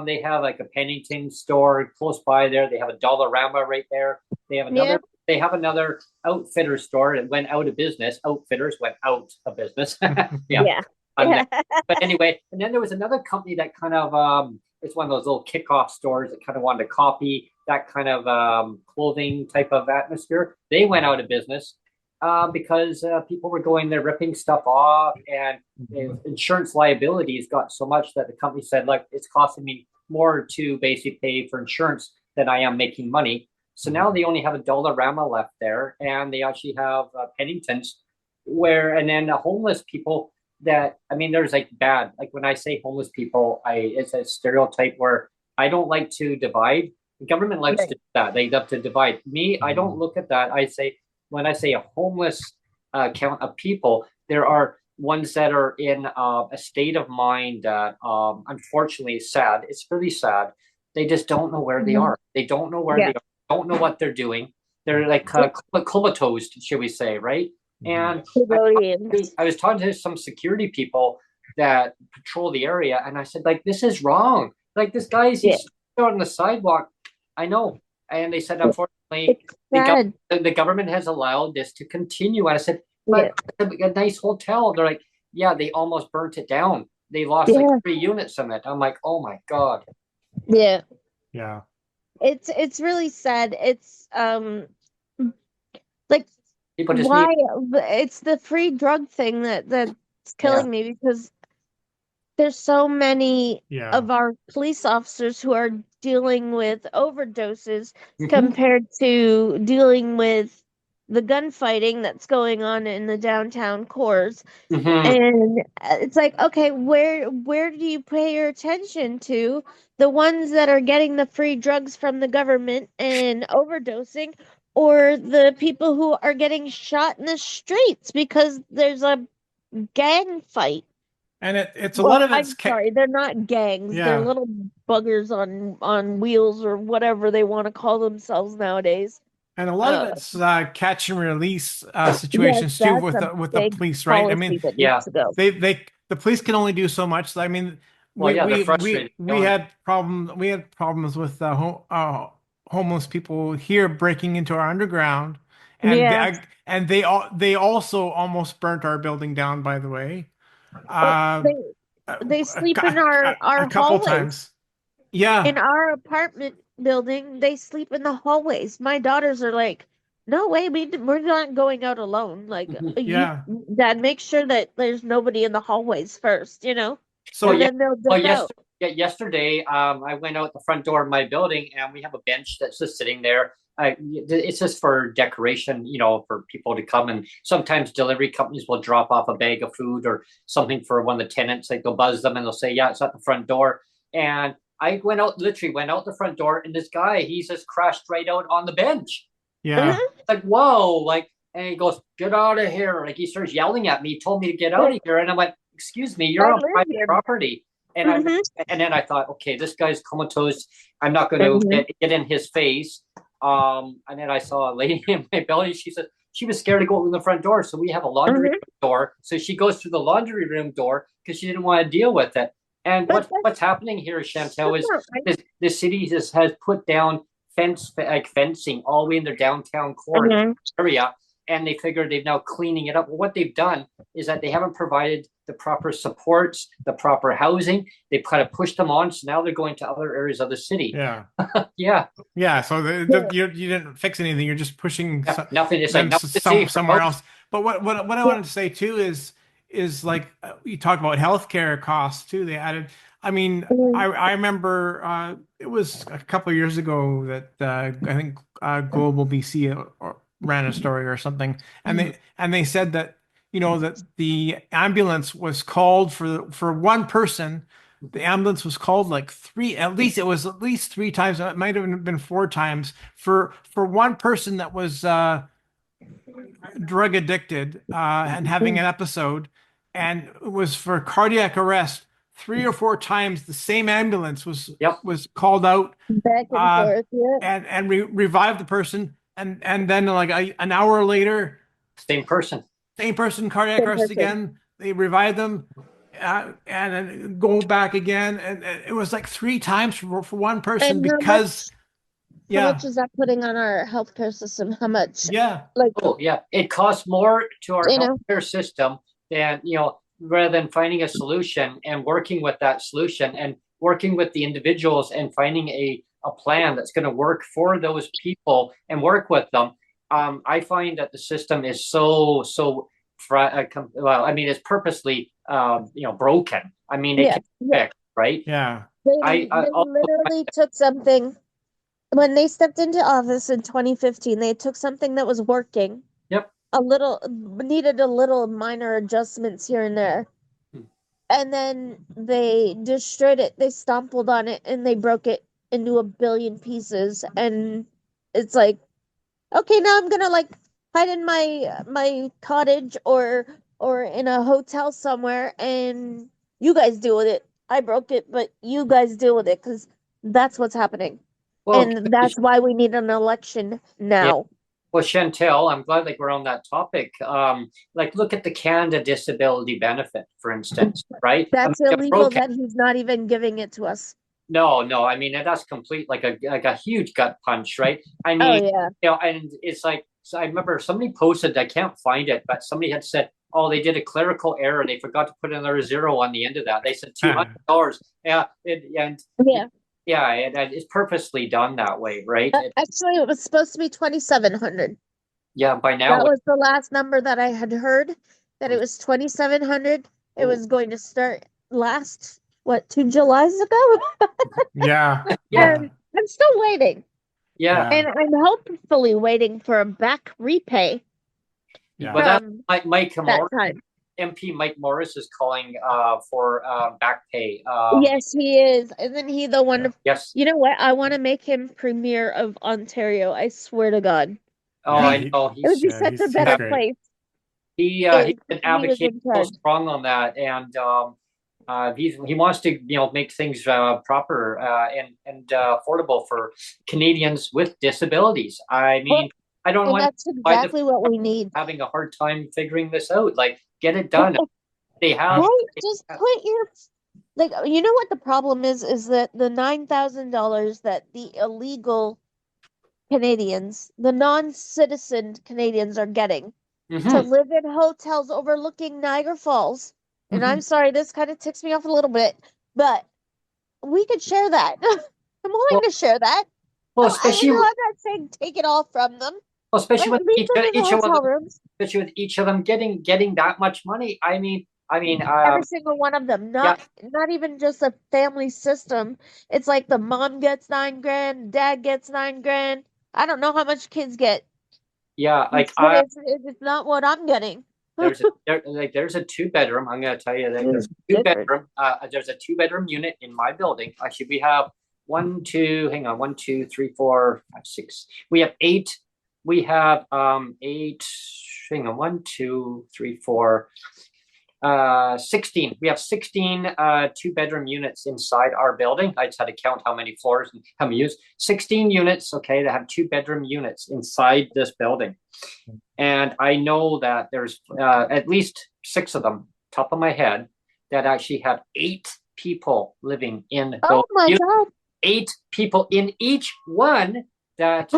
they have like a Pennington store close by there. They have a Dollarama right there. They have Yeah. another. They have another outfitter store that went out of business. Outfitters went out of business. Yeah. Yeah. Yeah. But anyway, and then there was another company that kind of it's one of those little kickoff stores that kind of wanted to copy that kind of clothing type of atmosphere. They went out of business because people were going there ripping stuff off, and insurance liabilities got so much that the company said, like, it's costing me more to basically pay for insurance than I am making money. So now they only have a Dollarama left there, and they actually have Pennington's, where, and then homeless people that, I mean, there's like bad, like when I say homeless people, it's a stereotype where I don't like to divide. The government likes to do that. They love to divide. Me, I don't look at that. I say, when I say a homeless count of people, there are ones that are in a state of mind that unfortunately is sad. It's really sad. They just don't know where they are. They don't know where they are. Don't know what they're doing. They're like comatose, should we say, right? And I was talking to some security people that patrol the area, and I said, like, this is wrong. Like, this guy is he's on the sidewalk. I know. And they said, unfortunately, the government has allowed this to continue. And I said, but a nice hotel. They're like, yeah, they almost burnt it down. They lost like 3 units in it. I'm like, oh my God. Yeah. Yeah. It's really sad. It's like, people just why it's the free drug thing that's killing me, because there's so many of our police officers who are dealing with overdoses compared to dealing with the gunfighting that's going on in the downtown cores. And it's like, okay, where do you pay your attention to? The ones that are getting the free drugs from the government and overdosing, or the people who are getting shot in the streets because there's a gang fight? And it's a lot of I'm it's sorry, they're not gangs. They're little buggers on wheels, or whatever they want to call themselves nowadays. And a lot of it's catch and release situations too with the police, right? I mean, the police can only do so much. I mean, we had problems with homeless people here breaking into our underground, and they also almost burnt our building down, by the way. They sleep in our a couple hallways. times. Yeah. In our apartment building, they sleep in the hallways. My daughters are like, no way, we're not going out alone. Like, Dad, make sure that there's nobody in the hallways first, So then they'll dip out. Yesterday, I went out the front door of my building, and we have a bench that's just sitting there. It's just for decoration, for people to come. And sometimes delivery companies will drop off a bag of food or something for one of the tenants. Like, they'll buzz them and they'll say, yeah, it's at the front door. And I literally went out the front door, and this guy, he's just crashed right out on the bench. Yeah. Like, whoa, like, and he goes, get out of here. Like, he starts yelling at me, told me to get out of here. And I'm like, excuse me, you're on private property. And and then I thought, okay, this guy's comatose. I'm not going to get in his face. And then I saw a lady in my belly. She said she was scared to go in the front door. So we have a laundry room door. So she goes through the laundry room door because she didn't want to deal with it. And what's happening here, Chantelle, is the city has put down fencing all the way in their downtown core area, and they figure they're now cleaning it up. Well, what they've done is that they haven't provided the proper supports, the proper housing. They've kind of pushed them on, so now they're going to other areas of the city. Yeah. Yeah. So you didn't fix anything. You're just pushing nothing. It's like somewhere else. But what I wanted to say too is like, you talk about healthcare costs too. They added. I mean, I remember it was a couple of years ago that I think Global BC ran a story or something, and they said that, that the ambulance was called for one person. The ambulance was called like it was at least three times. It might have been four times for one person that was drug addicted and having an episode, and it was for cardiac arrest. Three or four times the same ambulance Yep. was called out Back and uh, forth, yeah. and revived the person, and then like an hour later, Same person. same person, cardiac Same arrest person. again. They revive them, and then go back again, and it was like three times for one person And because how much is that putting on our healthcare system? How much? yeah. Like, Oh, yeah. It costs more to our you know, healthcare system than, rather than finding a solution and working with that solution and working with the individuals and finding a plan that's going to work for those people and work with them. I find that the system is so well, I mean, it's purposely, broken. I mean, it yeah, can be fixed, right? Yeah. they I also, literally took something when they stepped into office in 2015. They took something that was working, yep. needed a little minor adjustments here and there. And then they destroyed it. They stompled on it and they broke it into a billion pieces. And it's like, okay, now I'm gonna like hide in my cottage or in a hotel somewhere, and you guys deal with it. I broke it, but you guys deal with it because that's what's happening, Well, and that's why we need an election yeah. now. Well, Chantelle, I'm glad like we're on that topic. Like look at the Canada Disability Benefit, for instance, right? That's I mean, illegal that he's not even giving it to us. no, I mean that's complete like a huge gut punch, right? I Oh mean, yeah. and it's like so I remember somebody posted, I can't find it, but somebody had said, "Oh, they did a clerical error. They forgot to put another zero on the end of that." They said $200. Yeah, Yeah. yeah, it's purposely done that way, right? Actually, it was supposed to be 2,700. Yeah, by now, That was the last number that I had heard, that it was 2,700. It was going to start last, what, 2 Julys ago? Yeah. yeah, And I'm still waiting. yeah. And I'm hopefully waiting for a back repay Yeah. But that's from Mike that Morris, time. MP Mike Morris is calling for back pay. Yes, he is. Isn't he the one? Yes. You know what? I want to make him premier of Ontario. I swear to God. Oh, Yeah, I know. It would He's be yeah, such a he's better great. place he's if been he was advocating in so charge. strong on that, and he wants to make things proper and affordable for Canadians with disabilities. I mean, I don't And want that's why the exactly what we need. having a hard time figuring this out. Like, get it done. They have. Right? Just put your like you know what the problem is that the $9,000 that the illegal Canadians, the non-citizen Canadians are getting to live in hotels overlooking Niagara Falls. And I'm sorry, this kind of ticks me off a little bit, but we could share that. I'm willing to share that. Well, I know I'm not saying take it all from them, especially but with leave them in each of hotel them, rooms. especially with each of them getting that much money. I mean, Every single one of them, yeah, not even just a family system. It's like the mom gets 9 grand, dad gets 9 grand. I don't know how much kids get, yeah. Like but it's not what I'm getting. there's a 2 bedroom. I'm gonna tell you that there's a two Different. bedroom. There's a 2 bedroom unit in my building. Actually, we have one, two. Hang on, 1, 2, 3, 4, 5, 6. We have 8. We have 8. Hang on, 1, 2, 3, 4. 16. We have 16 2 bedroom units inside our building. I just had to count how many floors and how many use. 16 units, okay, that have 2 bedroom units inside this building. And I know that there's at least 6 of them, top of my head, that actually have 8 people living in Oh those my units. God. 8 people in each one that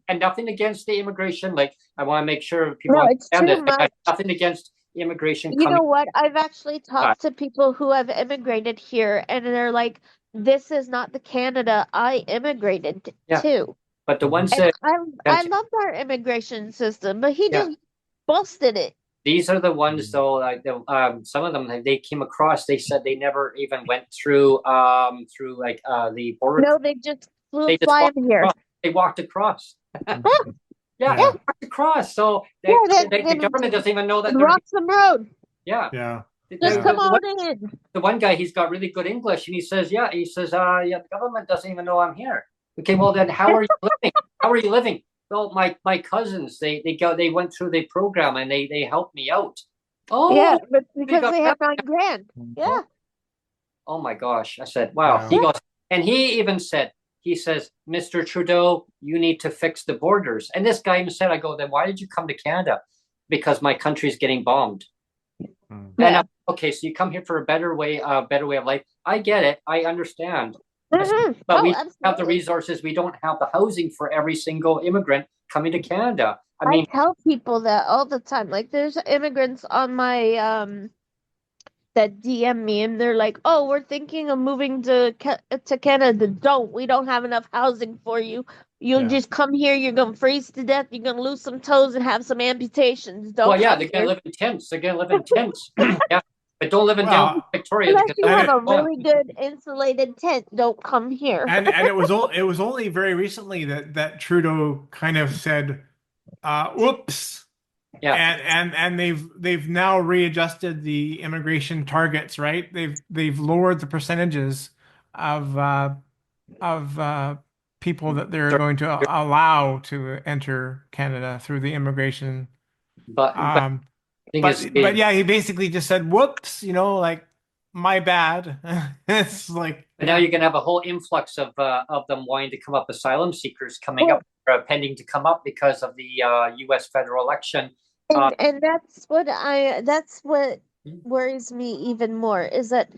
and nothing against the immigration. Like I want to make sure people No, it's understand too that. much. Nothing against immigration You coming. know what? I've actually talked to people who have immigrated here, and they're like, "This is not the Canada I immigrated Yeah. to." But the ones And that I loved our immigration system, but he Yeah. just busted it. these are the ones though, like some of them they came across. They said they never even went through like the border. No, they just flew They just fly walked in here. across. They walked across. Yeah, Yeah. across. So Yeah, the government doesn't even know that they're. Roxham Road. Yeah. Yeah. Just Yeah. come on in. The one guy, he's got really good English, and he says, yeah, the government doesn't even know I'm here. Okay, well then, how are you living? How are you living? Well, my cousins, they went through the program and they helped me out. Yeah, Oh, but we because got they have that. 9 grand. Yeah. Oh my gosh. I said, wow. Yeah. He goes, and he even said, he says, Mr. Trudeau, you need to fix the borders. And this guy even said, I go, then why did you come to Canada? Because my country's getting bombed. Mm. And Yeah. okay, so you come here for a better way of life. I get it. I understand. Mhm. But Oh, we don't have the absolutely. resources. We don't have the housing for every single immigrant coming to Canada. I I mean, tell people that all the time. Like, there's immigrants on my that DM me, and they're like, "Oh, we're thinking of moving to Canada. Don't. We don't have enough housing for you. You'll Yeah. just come here. You're gonna freeze to death. You're gonna lose some toes and have some amputations. well, Don't yeah, come they're gonna here live in tents. They're gonna live in tents. Yeah, but don't live in downtown Well, Victoria unless because you they'll and have get it a bombed. really good insulated tent. Don't come here." and it was only very recently that Trudeau kind of said, whoops. Yeah, And they've now readjusted the immigration targets, right? They've lowered the percentages of people that they're going to allow to enter Canada through the immigration. but Um, thing is, but yeah, he basically just said, "Whoops," like my bad. It's like, but now yeah, you're gonna have a whole influx of them wanting to come up, asylum seekers coming Well, up, pending to come up because of the U.S. federal election. and that's what worries me even more is that,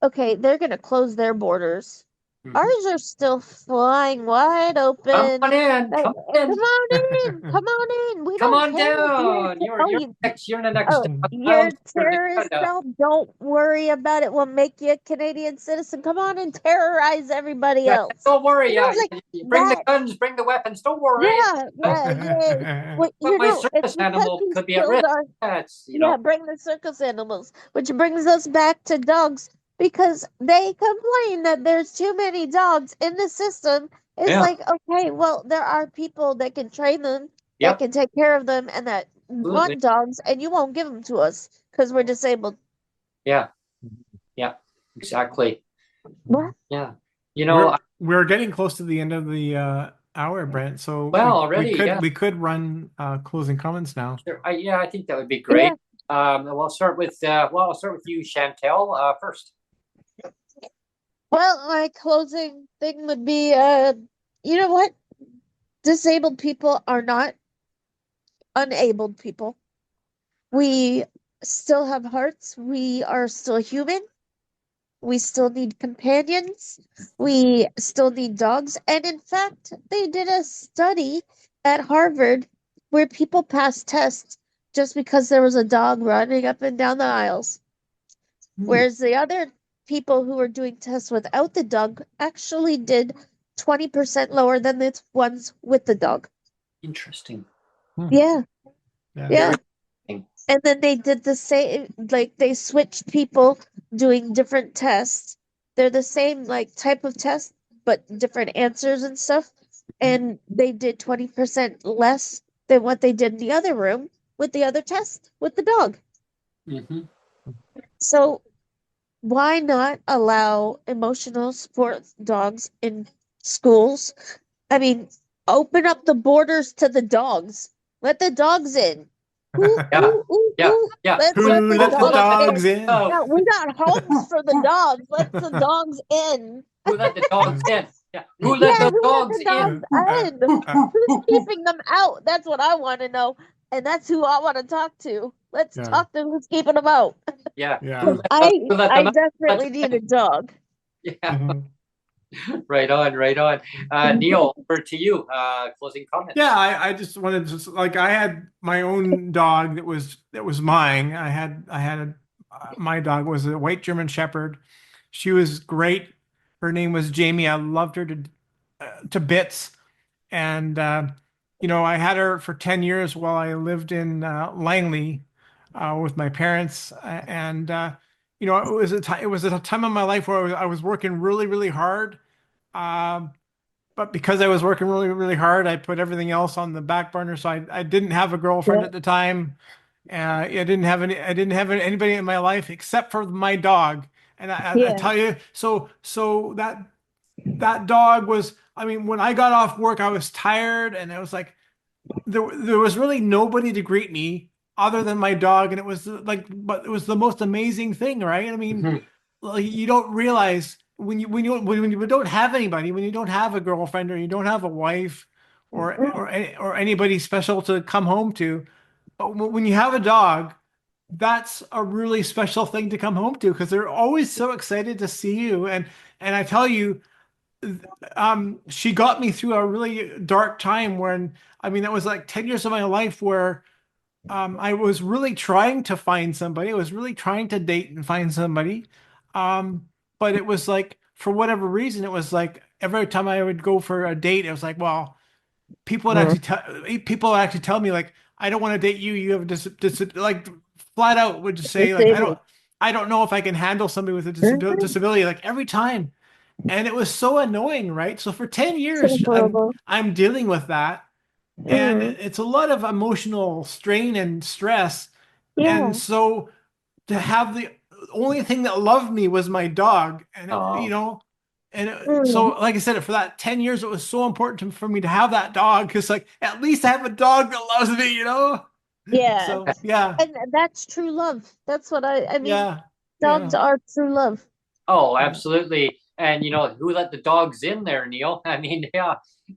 okay, they're gonna close their borders. Mhm. Ours are still flying wide Come open. on in, Like, come come in, on in, come on in. We come don't on care if you're down. You're oh you're you next. You're the next oh mm, you're asylum a seeker to terrorist Canada. cell. Don't worry about it. We'll make you a Canadian citizen. Come on and terrorize everybody Yeah, else. don't worry. Yeah, Like bring the that. guns, bring the weapons. Don't worry. Yeah, yeah, yeah. What But my it's service because animal he's could be at killed risk. our That's yeah, bring the circus animals, which brings us back to dogs because they complain that there's too many dogs in the system. It's yeah, like, okay, well, there are people that can train them, that yep, can take care of them, and that absolutely. want dogs, and you won't give them to us because we're disabled. Yeah, yeah, exactly. What? Yeah, we're getting close to the end of the hour, Brent. So well, we already, could yeah, we could run closing comments now. sure. Yeah, I think that would be great. Yeah. I'll start with you, Chantelle, first. Well, my closing thing would be, you know what? Disabled people are not unabled people. We still have hearts. We are still human. We still need companions. We still need dogs. And in fact, they did a study at Harvard where people passed tests just because there was a dog running up and down the aisles. Hmm. Whereas the other people who were doing tests without the dog actually did 20% lower than the ones with the dog. Interesting. Hmm. Yeah, Yeah. yeah. Very interesting. And then they did the same, like they switched people doing different tests. They're the same like type of test, but different answers and stuff. And they did 20% less than what they did in the other room with the other test with the dog. Mm-hmm. So why not allow emotional support dogs in schools? I mean, open up the borders to the dogs. Let the dogs in. Ooh, Yeah, ooh, ooh, yeah, ooh. yeah. Let's let Who the let the Who let dogs the dogs in. dogs in? out? Yeah, we got homes for the dogs. Let the dogs in. Who let the dogs in? Yeah, who let Yeah, the who let dogs the in? dogs in? Who's keeping them out? That's what I want to know. And that's who I want to talk to. Let's Yeah, talk to who's keeping them out. Yeah, yeah. who let I them out? Let definitely them need a in. dog. Yeah, Mhm. right on, right on. Neil, over to you. Closing Yeah, comments. I just wanted to like I had my own dog that was mine. My dog was a white German Shepherd. She was great. Her name was Jamie. I loved her to bits. And I had her for 10 years while I lived in Langley with my parents. And it was a time of my life where I was working really, really hard. Um, but because I was working really, really hard, I put everything else on the back burner. So I didn't have a girlfriend Yeah. at the time. I didn't have anybody in my life except for my dog. And I Yeah. tell you, so that dog was, I mean, when I got off work, I was tired and I was like, there was really nobody to greet me other than my dog. And it was like, but it was the most amazing thing, right? I mean, Mhm. like, you don't realize when you don't have anybody, when you don't have a girlfriend or you don't have a wife Mm. or anybody special to come home to, but when you have a dog, that's a really special thing to come home to because they're always so excited to see you. And I tell you, she got me through a really dark time when, I mean, that was like 10 years of my life where I was really trying to find somebody. I was really trying to date and find somebody. But it was like, for whatever reason, it was like every time I would go for a date, it was like, well, Mm. people would actually tell me like, I don't want to date you. You have a like flat out would just say like, Disabled. I don't know if I can handle somebody with a Mhm. disability like every time. And it was so annoying, right? So for 10 So years, horrible. I'm dealing with that. And Mm. it's a lot of emotional strain and stress. And Yeah. so to have the only thing that loved me was my dog. And you Oh, know, and so Mm. like I said, for that 10 years, it was so important for me to have that dog because like at least I have a dog that loves me, you know? Yeah. So yeah, And that's true love. That's what I mean, yeah, dogs yeah, are true love. oh, yeah, absolutely. And who let the dogs in there, Neil? I mean, yeah,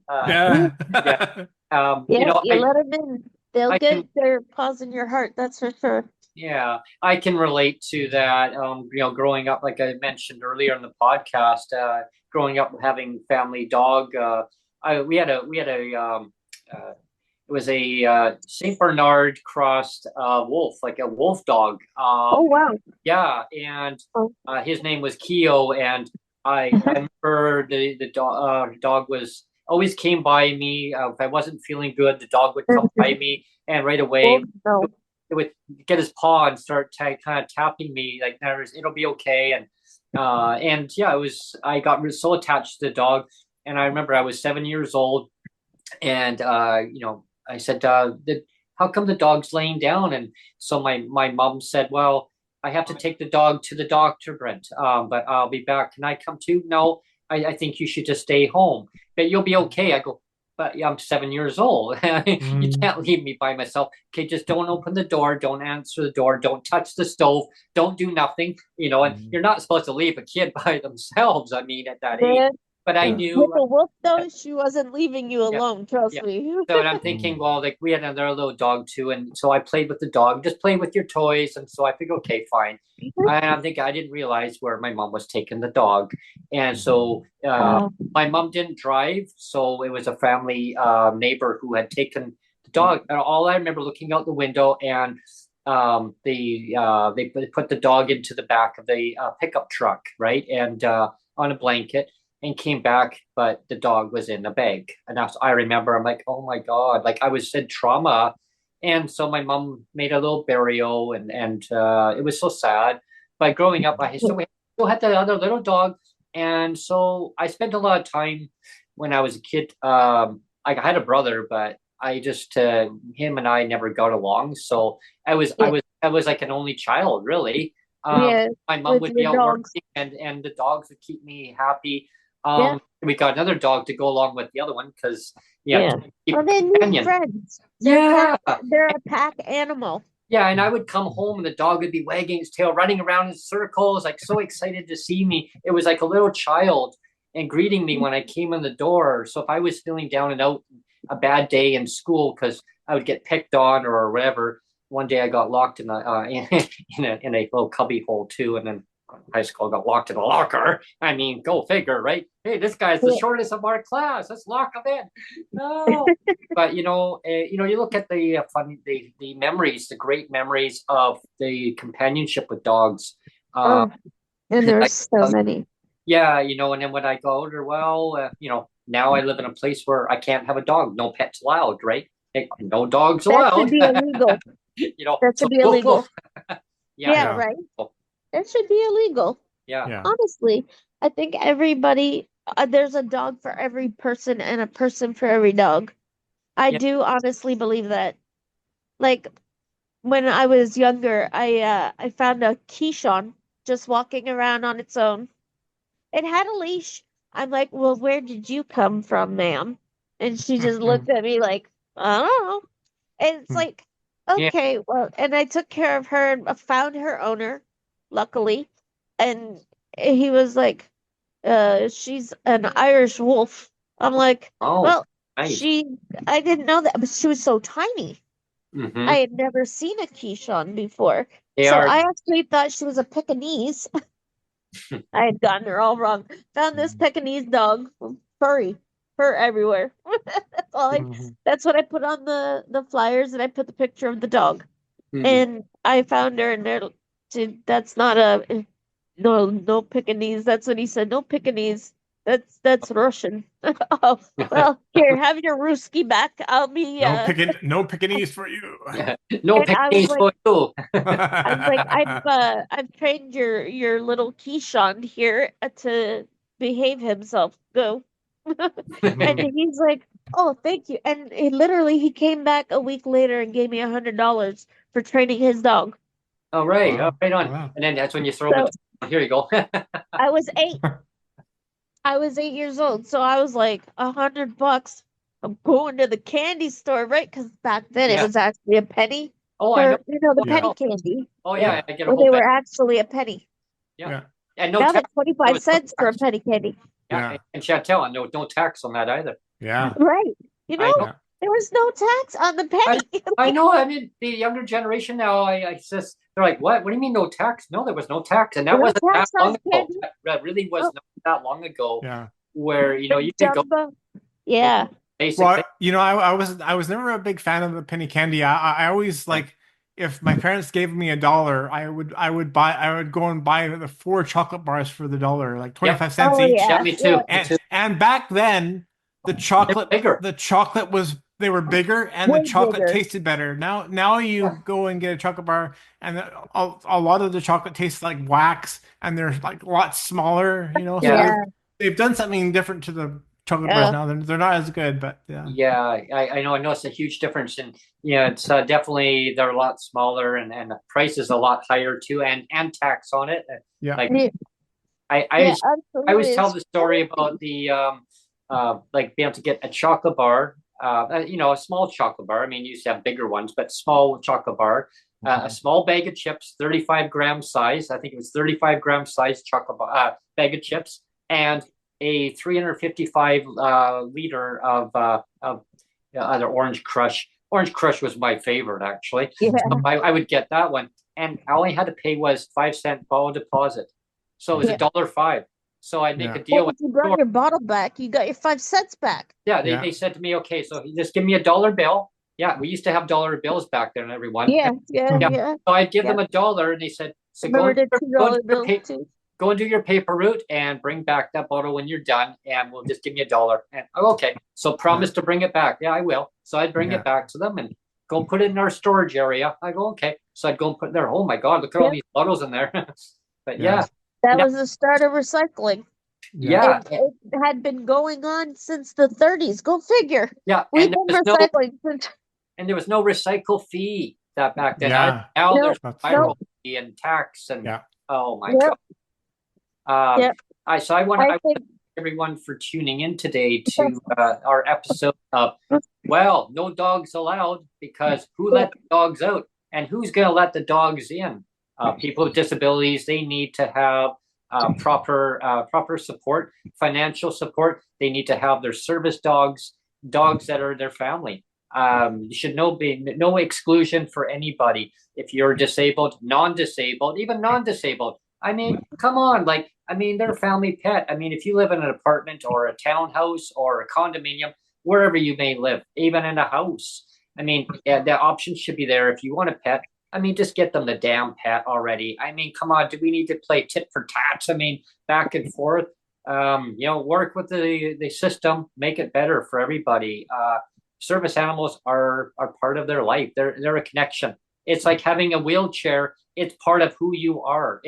uh, Mm. yeah. yeah. Yeah, you let them in. They'll I get can, their paws in your heart, that's for sure. yeah, I can relate to that. Growing up, like I mentioned earlier in the podcast, growing up having family dog. We had a uh, it was a Saint Bernard crossed wolf, like a wolf dog. Oh wow. Yeah, and Oh. his name was Keo, and I remember the dog was always came by me. If I wasn't feeling good, the dog would come by Mhm. me, and right Oh away no. it would get his paw and start kind of tapping me like, it'll be okay. And yeah, it was, I got so attached to the dog. And I remember I was 7 years old, and I said, how come the dog's laying down? And so my mom said, well, I have to take the dog to the doctor, Brent, but I'll be back. Can I come too? No, I think you should just stay home, but you'll be okay. I go, but yeah, I'm 7 years old. You Mm, can't leave me by myself. Okay, just don't open the door, don't answer the door, don't touch the stove, don't do nothing. And mm, you're not supposed to leave a kid by themselves. I mean, at that age. Man, But I yeah. with knew, the wolf though, she wasn't leaving you yeah, alone, yeah. trust me. So, and I'm thinking, Mm, well, like we had another little dog too, and so I played with the dog, just play with your toys, and so I figured, okay, fine. And I'm thinking, I didn't realize where my mom was taking the dog, and mhm, so Uh, my mom didn't drive, so it was a family neighbor who had taken the dog. And all I remember looking out the window, and they put the dog into the back of the pickup truck, right, and on a blanket, and came back, but the dog was in a bag. And I remember, I'm like, oh my God, like I was in trauma. And so my mom made a little burial, and it was so sad. But growing up, we still had the other little dog. And so I spent a lot of time when I was a kid. I had a brother, but I just him and I never got along. So yeah, I was like an only child, really. yeah, My mom with would be your out dogs. working, and the dogs would keep me happy. Yeah, We got another dog to go along with the other one because yeah. keep Well, a they need companion. friends. Yeah, They're a pack animal. yeah, and I would come home and the dog would be wagging its tail, running around in circles, like so excited to see me. It was like a little child and greeting me when I came in the door. So if I was feeling down and out, a bad day in school because I would get picked on or whatever. One day I got locked in a little cubby hole too, and then high school got locked in a locker. I mean, go figure, right? Hey, this guy's the Yeah. shortest of our class. Let's lock him in. No, but you look at the memories, the great memories of the companionship with dogs. Uh, Oh, and there's like, so many. yeah, and then when I go older, well, now I live in a place where I can't have a dog, no pets allowed, right? No dogs That should allowed. be illegal. That So should be woof illegal. woof. Yeah, Yeah, yeah, right. so, That should be illegal. yeah, yeah, Honestly, I think everybody. there's a dog for every person and a person for every dog. I Yeah. do honestly believe that. Like when I was younger, I found a Keeshon just walking around on its own. It had a leash. I'm like, well, where did you come from, ma'am? And she just looked at me like, I don't know. And it's like, Yeah. okay, well, and I took care of her and found her owner, luckily. And he was like, she's an Irish wolf. I'm like, Oh, well, nice. I didn't know that, but she was so tiny. Hmm. I had never seen a Keeshon before. They So are. I actually thought she was a Pekingese. I had gotten her all wrong. Found this Pekingese dog, furry, fur everywhere. That's all that's what I put on the flyers, and I put the picture of the dog. Mhm. And I found her, and that's not a no Pekingese. That's what he said. No Pekingese. That's Russian. Oh well, here, have your Ruski back. I'll be No Pekingese for you. No And I was picnics like, for you. I've trained your little Keeshond here to behave himself. Go. And he's like, oh, thank you. And he came back a week later and gave me $100 for training his dog. All right. Wow. Right on. Wow. And then that's when you throw So it. Here you go. I was 8. I was 8 years old. So I was like, $100. I'm going to the candy store, right? Because back then it Yeah. was actually a penny Oh, I know. for, the Yeah. penny candy. Oh, Yeah. yeah. I get a Well, whole they bag. were actually a penny. Yeah. Yeah. And no Now tax. they're There 25 was no cents for a tax. penny candy. Yeah. Yeah. And Chantelle, and no tax on that either. Yeah. Right. You I know, know. Yeah. there was no tax on the I penny. I know. I mean, the younger generation now, I just they're like, what? What do you mean no tax? No, there was no tax, and that No wasn't that tax long on ago. candy. That really was Oh, not that long ago, Yeah. where the you could go jumbo. and Yeah. basic Well, thing. I was never a big fan of the penny candy. I always like if my parents gave me $1, I would go and buy the 4 chocolate bars for the dollar, like Yep. 25 cents Oh each. Yeah, yeah. me Yeah. too. Me too. And back then They're bigger. the chocolate was they were bigger and the Way chocolate bigger. tasted better. Now you Yeah. go and get a chocolate bar and a lot of the chocolate tastes like wax and they're like a lot smaller, so Yeah. Yeah. they've done something different to the chocolate bars Yeah. now. They're not as good, but yeah. Yeah, I know. I know it's a huge difference, and yeah, it's definitely they're a lot smaller, and the price is a lot higher too, and tax on it. Yeah. Like Yeah. I I Yeah. always, I Absolutely. always tell It's the story about the like being able to get a chocolate bar, a small chocolate bar. I mean, you used to have bigger ones, but small chocolate bar, a small bag of chips, 35-gram size. I think it was 35-gram size chocolate bar, bag of chips, and a 355 liter of either Orange Crush. Orange Crush was my favorite actually. yeah. So I would get that one, and all I had to pay was 5 cent ball deposit, so it was Yeah. $1.05. So I'd make Yeah. a deal Well, with if you the brought store. your bottle back, you got your 5 cents back. Yeah, Yeah. they said to me, okay, so you just give me a dollar bill. Yeah, we used to have dollar bills back then, everyone. Yeah. Yeah. Yeah, Yeah. so I'd give Yeah. them $1, and they said, so Remember the go and $2 do your bills too. go and do your paper route and bring back that bottle when you're done, and we'll just give me $1. And oh, okay, so promise to bring it back. Yeah, I will. So I'd bring Yeah. it back to them and go and put it in our storage area. I go, okay. So I'd go and put it there. Oh my God, look at all Yep. these bottles in there. But Yeah. yeah, That now, was the start of recycling. yeah, It had been going on since the 30s. Go figure. yeah. We've And been recycling since. there was no recycle fee that back then. Yeah. Now Nope. there's That's viral true. fee and tax and Yeah. oh my Yep. God. Yep. I want I to think thank everyone for tuning in today to our episode of well, no dogs allowed, because who let the dogs out and who's going to let the dogs in? People with disabilities, they need to have proper support, financial support. They need to have their service dogs, dogs that are their family. Should be no exclusion for anybody. If you're disabled, non-disabled, even non-disabled. I mean, come on, like I mean, they're a family pet. I mean, if you live in an apartment or a townhouse or a condominium, wherever you may live, even in a house, I mean, yeah, the options should be there. If you want a pet, I mean, just get them the damn pet already. I mean, come on, do we need to play tit for tat? I mean, back and forth. Work with the system, make it better for everybody. Service animals are part of their life. They're a connection. It's like having a wheelchair. It's part of who you are.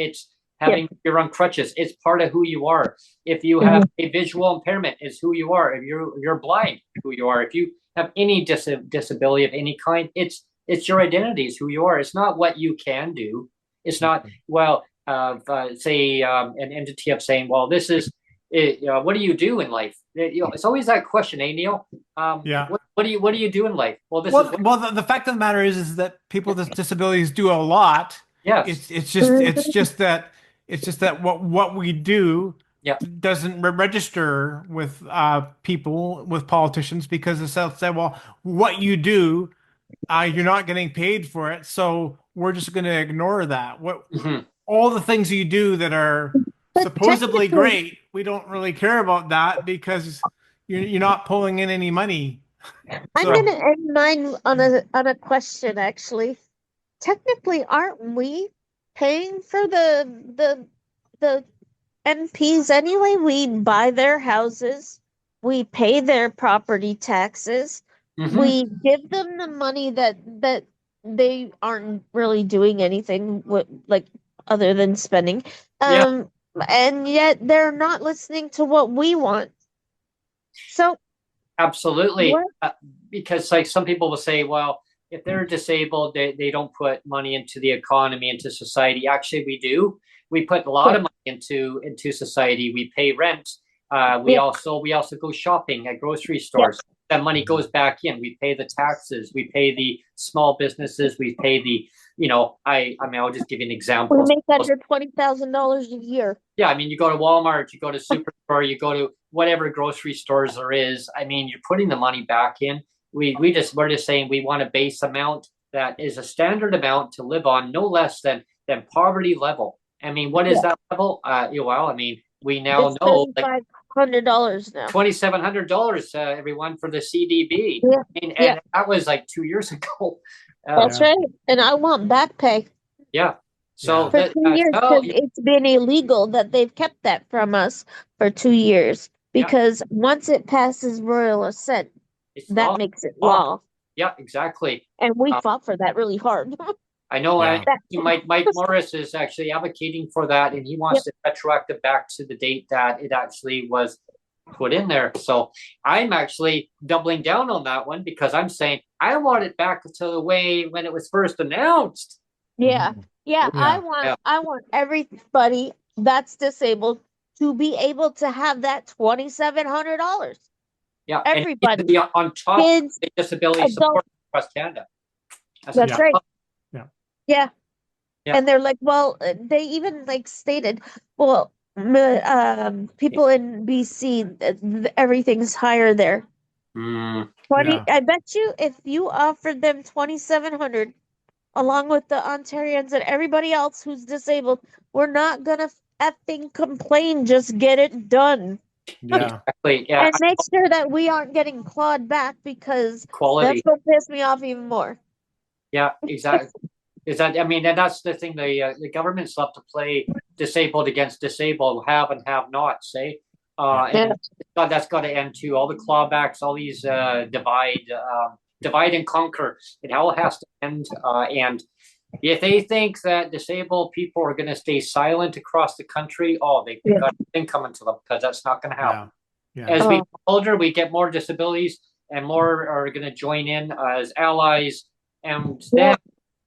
Having you're on crutches, it's part of who you are. If you have a visual impairment, it's who you are. If you're blind, who you are. If you have any disability of any kind, it's your identity. It's who you are. It's not what you can do. It's not an entity of saying, well, this is it, what do you do in life? It's always that question, eh, Neil? What do you do in life? Well, the fact of the matter is that people with disabilities do a lot. Yes. It's just that what we do doesn't register with people, with politicians, because the South said, well, what you do, you're not getting paid for it, so we're just going to ignore that. All the things you do that are supposedly great, we don't really care about that because you're not pulling in any money. I'm gonna end mine on a question, actually. Technically, aren't we paying for the MPs anyway? We buy their houses, we pay their property taxes, we give them the money that they aren't really doing anything with, like, other than spending. And yet they're not listening to what we want. So absolutely, because like some people will say, well, if they're disabled, they don't put money into the economy, into society. Actually, we do. We put a lot of money into society. We pay rent. We also go shopping at grocery stores. That money goes back in. We pay the taxes. We pay the small businesses. We pay the, I mean, I'll just give you an example. We make under $20,000 a year. Yeah, I mean, you go to Walmart, you go to Superstore, you go to whatever grocery stores there is. I mean, you're putting the money back in. We're just saying we want a base amount that is a standard amount to live on, no less than poverty level. I mean, what is that level? Well, I mean, we now know $2,500 now. $2,700, everyone, for the CDB. Yeah. I mean, and that was like 2 years ago. That's right. And I want back pay. Yeah. So for 2 years, because it's been illegal that they've kept that from us for 2 years. Because once it passes royal assent, that makes it law. Yeah, exactly. And we fought for that really hard. I know. Mike Morris is actually advocating for that, and he wants to retroact it back to the date that it actually was put in there. So I'm actually doubling down on that one, because I'm saying I want it back to the way when it was first announced. Yeah. I want everybody that's disabled to be able to have that $2,700. Yeah, everybody, and be on top kids, of the disability support across Canada. That's right. Yeah. And they're like, well, they even stated, well, people in BC, everything's higher there. 20. I bet you if you offered them 2,700, along with the Ontarians and everybody else who's disabled, we're not gonna effing complain. Just get it done. Yeah. And make sure that we aren't getting clawed back, because that's what pissed me off even more. Yeah, exactly. I mean, and that's the thing. The governments love to play disabled against disabled, have and have not. And that's got to end too. All the clawbacks, all these divide and conquer. It all has to end. And if they think that disabled people are going to stay silent across the country, they've got a thing coming to them, because that's not going to happen. As we get older, we get more disabilities, and more are going to join in as allies, and then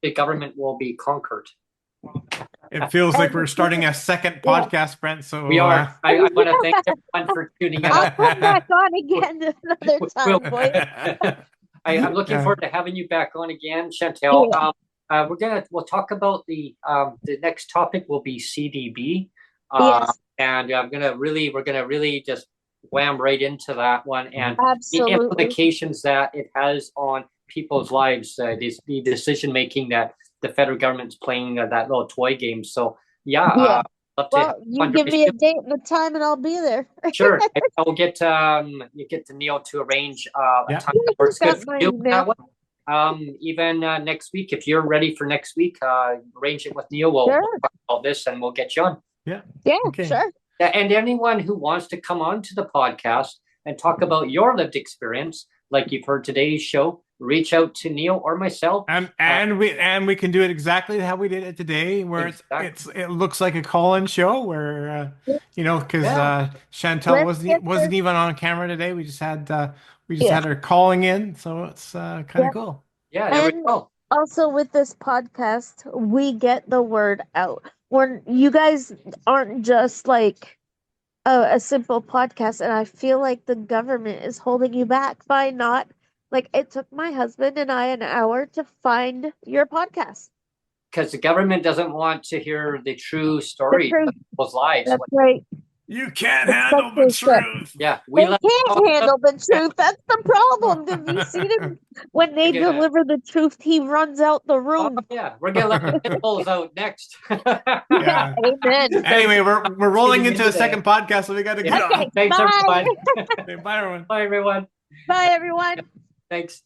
the government will be conquered. It feels like we're starting a second podcast, Brent. So we are. I want to thank everyone for tuning in. I'll come back on again another time, boy. I'm looking forward to having you back on again, Chantelle. We'll talk about the next topic will be CDB. And we're gonna really just wham right into that one, and the implications that it has on people's lives, the decision making that the federal government's playing that little toy game. So well, you give me a date and a time, and I'll be there. Sure, I'll get you get to Neil to arrange a time that works good for you. That one. Even next week, if you're ready for next week, arrange it with Neil. We'll talk about this, and we'll get you on. Sure. And anyone who wants to come on to the podcast and talk about your lived experience, like you've heard today's show, reach out to Neil or myself. And we can do it exactly how we did it today, where it looks like a call-in show where because Chantelle wasn't even on camera today. We just had her calling in, so it's kind of cool. Yeah, there we go. Also, with this podcast, we get the word out. When you guys aren't just like a simple podcast, and I feel like the government is holding you back by not, like, it took my husband and I an hour to find your podcast. Because the government doesn't want to hear the true story of people's lives. That's right. You can't handle the truth. Yeah, they can't handle the truth. That's the problem. Have you seen him when they deliver the truth? He runs out the room. Oh, yeah, we're gonna let the nipples out next. Yeah, amen. Anyway, we're rolling into a second podcast, so we got to get on. Thanks, bye. everyone. Bye, everyone. Bye, everyone. Bye, everyone. Thanks.